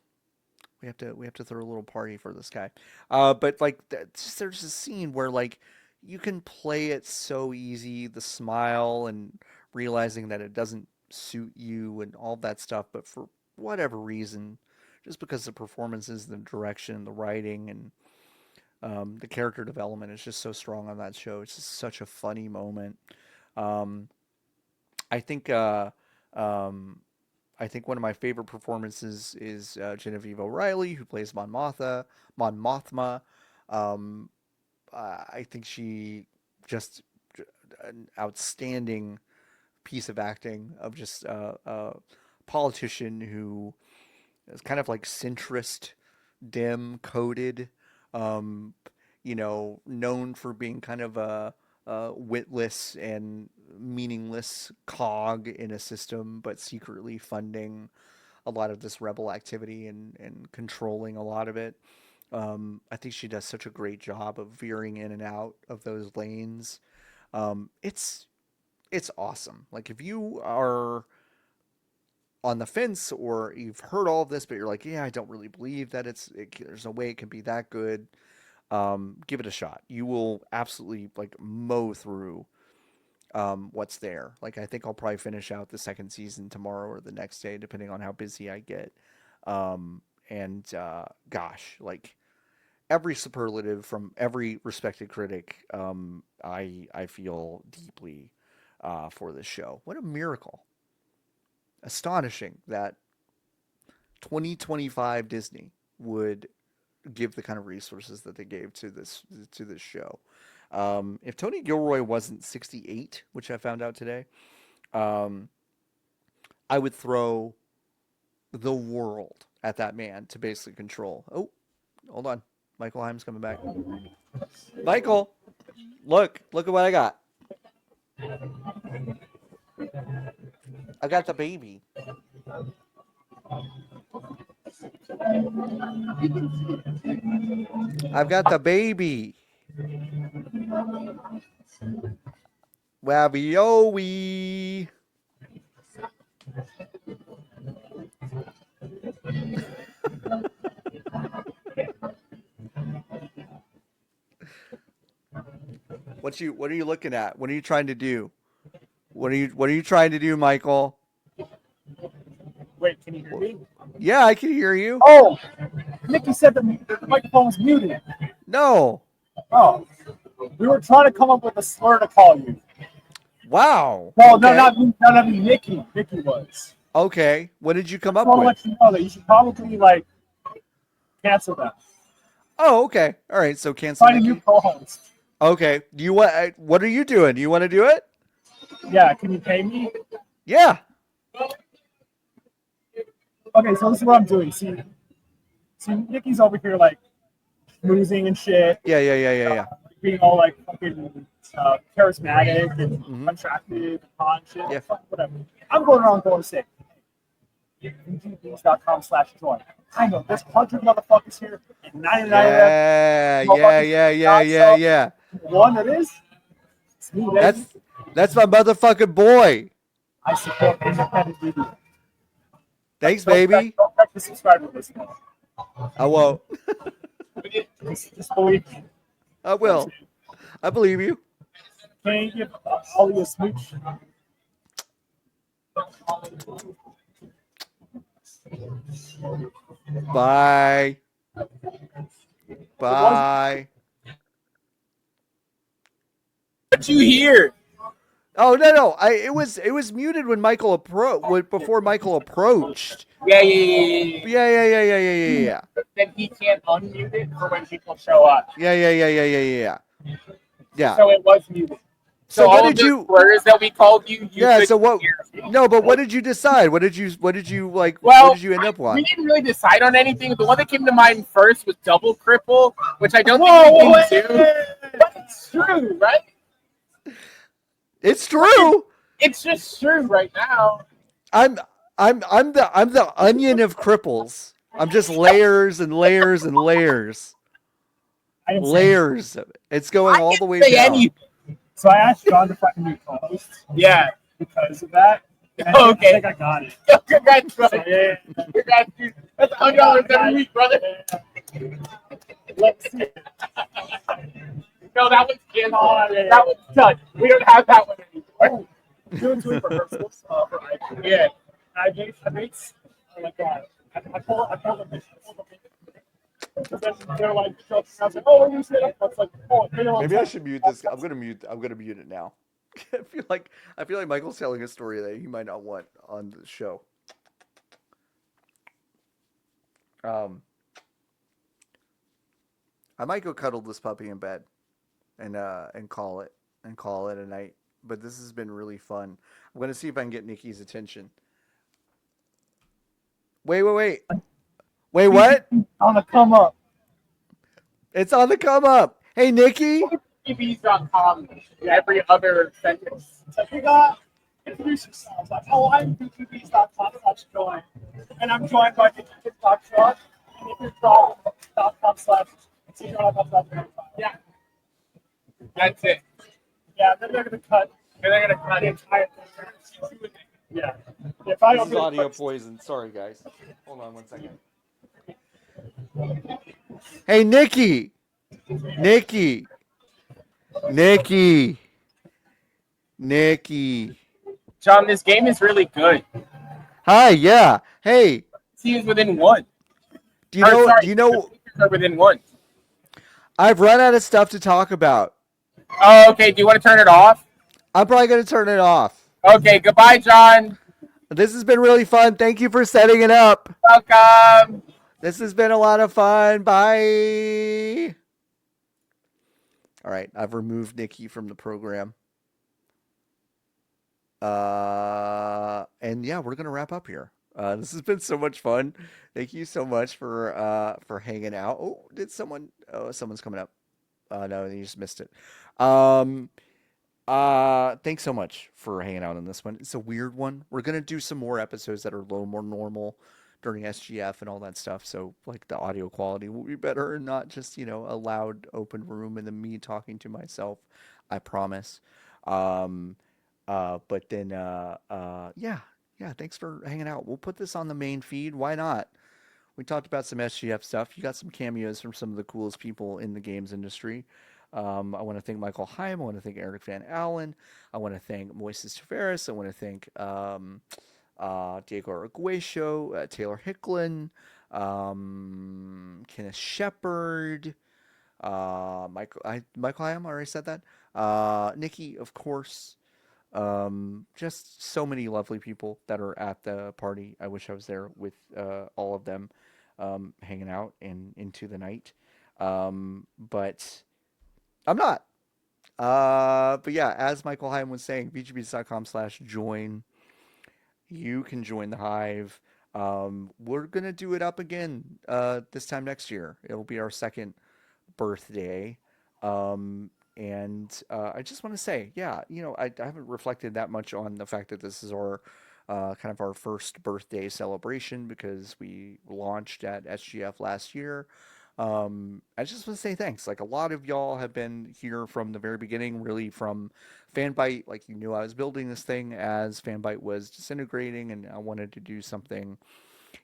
we have to throw a little party for this guy. But like, there's a scene where like you can play it so easy, the smile and realizing that it doesn't suit you and all that stuff, but for whatever reason, just because the performances, the direction, the writing, and the character development is just so strong on that show. It's just such a funny moment. I think one of my favorite performances is Genevieve O'Reilly, who plays Mon Mothma. I think she just an outstanding piece of acting of just a politician who is kind of like centrist, dim coded, known for being kind of a witless and meaningless cog in a system, but secretly funding a lot of this rebel activity and controlling a lot of it. I think she does such a great job of veering in and out of those lanes. It's awesome. Like, if you are on the fence or you've heard all of this, but you're like, yeah, I don't really believe that there's no way it can be that good. Give it a shot. You will absolutely like mow through what's there. Like, I think I'll probably finish out the second season tomorrow or the next day, depending on how busy I get. Gosh, like every superlative from every respected critic, I feel deeply for this show. What a miracle. Astonishing that 2025 Disney would give the kind of resources that they gave to this show. If Tony Gilroy wasn't 68, which I found out today, I would throw the world at that man to basically control. Oh, hold on. Michael Himes coming back. Michael, look at what I got. I got the baby. I've got the baby. Ravioli. What are you looking at? What are you trying to do? What are you trying to do, Michael? Wait, can you hear me? Yeah, I can hear you. Oh, Niki said the microphone was muted. No. Oh, we were trying to come up with a slur to call you. Wow. No, okay. not me, Niki. Niki was. Okay. What did you come up I want with? to let you know that you should probably cancel that. Oh, okay. All right. So cancel. Find a new co-host. Okay. Do you want? What are you doing? Do you want to do it? Yeah. Can you pay me? Yeah. Okay. So this is what I'm doing. See, Niki's over here like smoozing and shit. Yeah. Being all like fucking charismatic and attractive and hot and shit. Yeah. Whatever. I'm going around going sick. VGBees.com/join. I know there's 100 motherfuckers here and 99 Yeah. One it is. It's me, baby. That's my motherfucking boy. I support independent media. Thanks, baby. Don't check the subscriber list. I won't. Just believe me. I will. I believe you. Can you give Ollie a smooch? Bye. Bye. What you hear? Oh no! It was muted when Michael before Michael approached. Yeah. Then he can't unmute it for when people show up. Yeah. So it was muted. So all what of did the you? slurs that we called you? Yeah. So what? No, but what did you decide? What did you like? Well, what did you end up on? We didn't really decide on anything. The one that came to mind first was double cripple, which I don't think we can do. But it's true, right? It's true. It's just true right now. I'm the onion of cripples. I'm just layers and layers and layers. Layers of it. It's going all the way down. Anything. So I asked John to find a new co-host. Yeah. Because of that. Okay. I think I got it. Congrats, brother. So, yeah. Congrats, dude. That's $100 every week, brother. Let's see. No, that one's canceled. That one's done. We don't have that one anymore. Doing rehearsals for IG. Yeah. I made like I pull the mission. Then they're like, I was like, oh, you said it. It's like, oh, maybe I should mute this. I'm gonna mute it now. I feel like Michael's telling a story that he might not want on the show. I might go cuddle this puppy in bed and call it a night. But this has been really fun. I'm gonna see if I can get Niki's attention. Wait, what? On the come up. It's on the come up. Hey, Niki. VGBees.com. Every other sentence. So you got introduce yourself. Like, oh, I'm VGBees.com/join, and I'm joined by the TikTok shop. And if you're .com/. Yeah. That's it. Yeah, then they're gonna cut. They're gonna cut the entire thing. Yeah. If I This don't is audio poison. Sorry, guys. Hold on 1 second. Hey, Niki. John, this game is really good. Hi, yeah. Hey. He is within one. Do you know? Are within one. I've run out of stuff to talk about. Oh, okay. Do you want to turn it off? I'm probably going to turn it off. Okay. Goodbye, John. This has been really fun. Thank you for setting it up. Welcome. This has been a lot of fun. Bye. All right. I've removed Niki from the program. And yeah, we're going to wrap up here. This has been so much fun. Thank you so much for hanging out. Oh, someone's coming up. No, you just missed it. Thanks so much for hanging out on this one. It's a weird one. We're gonna do some more episodes that are a little more normal during SGF and all that stuff. So like the audio quality will be better and not just, a loud open room and then me talking to myself. I promise. But then yeah, thanks for hanging out. We'll put this on the main feed. Why not? We talked about some SGF stuff. You got some cameos from some of the coolest people in the games industry. I want to thank Michael Heim. I want to thank Eric Van Allen. I want to thank Moises Tavares. I want to thank Diego Arguello, Taylor Hicklin, Kenneth Shepard, Michael Heim. I already said that. Niki, of course. Just so many lovely people that are at the party. I wish I was there with all of them, hanging out and into the night. But I'm not. But yeah, as Michael Heim was saying, VGBees.com/join. You can join the Hive. We're going to do it up again this time next year. It'll be our second birthday. And I just want to say, yeah, I haven't reflected that much on the fact that this is our kind of our first birthday celebration because we launched at SGF last year. I just want to say thanks. Like a lot of y'all have been here from the very beginning, really from Fanbyte. Like I was building this thing as Fanbyte was disintegrating, and I wanted to do something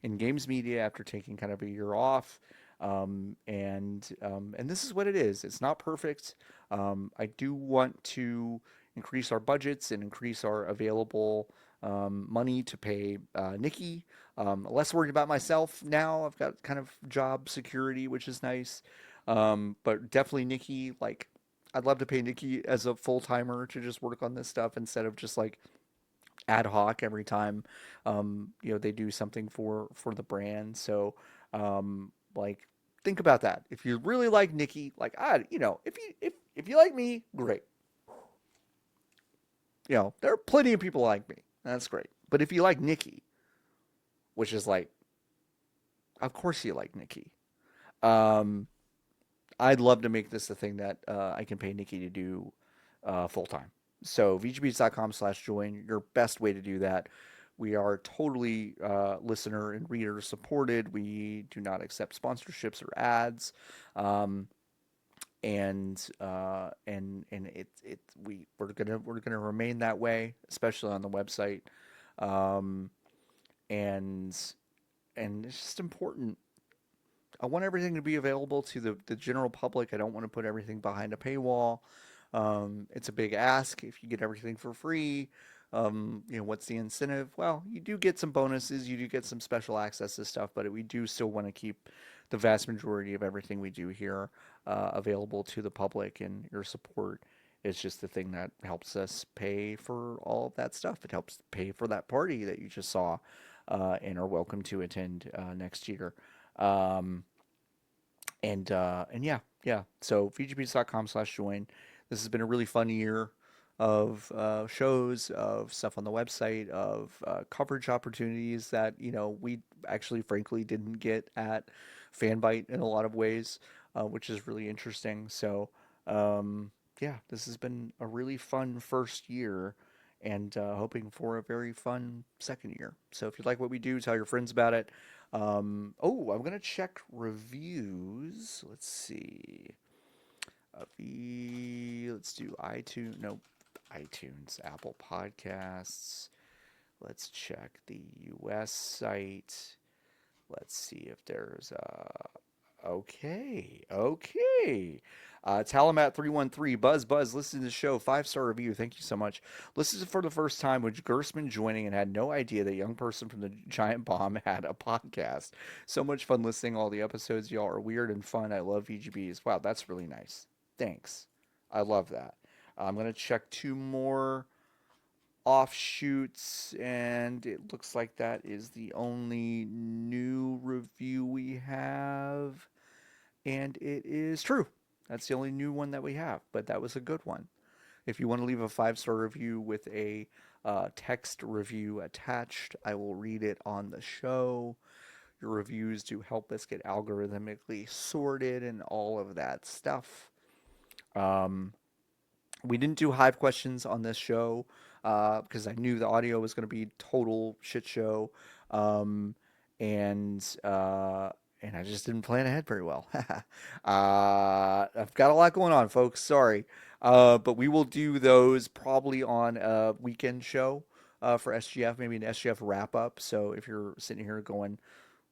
in games media after taking kind of a year off. And this is what it is. It's not perfect. I do want to increase our budgets and increase our available money to pay Niki. Less worried about myself now. I've got kind of job security, which is nice. But definitely Niki, like I'd love to pay Niki as a full-timer to just work on this stuff instead of just like ad hoc every time they do something for the brand. So like think about that. If you really like Niki, like if you like me, great. There are plenty of people like me. That's great. But if you like Niki, which is like, of course you like Niki. I'd love to make this a thing that I can pay Niki to do full time. So VGBees.com/join, your best way to do that. We are totally listener and reader supported. We do not accept sponsorships or ads. we're gonna remain that way, especially on the website, um, and it's just important. I want everything to be available to the general public. I don't want to put everything behind a paywall. It's a big ask if you get everything for free. What's the incentive? Well, you do get some bonuses, you do get some special access to stuff, but we do still want to keep the vast majority of everything we do here available to the public, and your support is just the thing that helps us pay for all of that stuff. It helps pay for that party that you just saw and are welcome to attend next year. And yeah. So VGBees.com/join. This has been a really fun year of shows, of stuff on the website, of coverage opportunities that we actually, frankly, didn't get at Fanbyte in a lot of ways, which is really interesting. So yeah, this has been a really fun first year, and hoping for a very fun second year. So if you like what we do, tell your friends about it. I'm gonna check reviews. Let's see. Let's do iTunes. No, iTunes, Apple Podcasts. Let's check the US site. Let's see if there's okay. Talamat313, Buzz, listen to the show, 5-star review. Thank you so much. Listened for the first time with Gersman joining and had no idea that young person from the Giant Bomb had a podcast. So much fun listening to all the episodes. Y'all are weird and fun. I love VGBees. Wow, that's really nice. Thanks. I love that. I'm going to check 2 more offshoots, and it looks like that is the only new review we have. And it is true. That's the only new one that we have, but that was a good one. If you want to leave a 5-star review with a text review attached, I will read it on the show. Your reviews do help us get algorithmically sorted and all of that stuff. We didn't do Hive Questions on this show because I knew the audio was going to be total shit show. And I just didn't plan ahead very well. I've got a lot going on, folks. Sorry. But we will do those probably on a weekend show for SGF, maybe an SGF wrap up. So if you're sitting here going,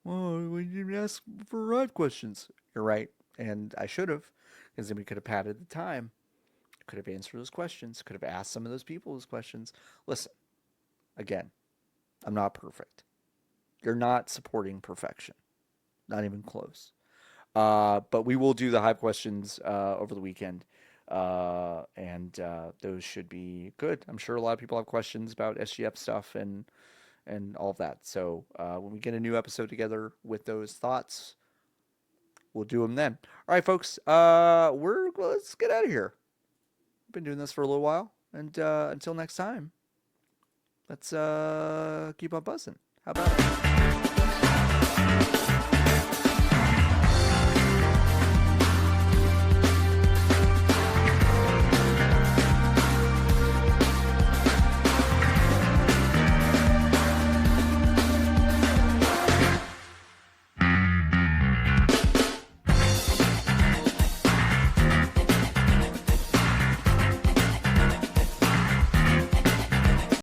well, we didn't ask for Hive Questions, you're right. And I should have, because then we could have padded the time. Could have answered those questions. Could have asked some of those people those questions. Listen, again, I'm not perfect. You're not supporting perfection. Not even close. But we will do the Hive Questions over the weekend. And those should be good. I'm sure a lot of people have questions about SGF stuff and all of that. So when we get a new episode together with those thoughts, we'll do them then. All right, folks. Let's get out of here. Been doing this for a little while, and until next time, let's keep on buzzing. How about it?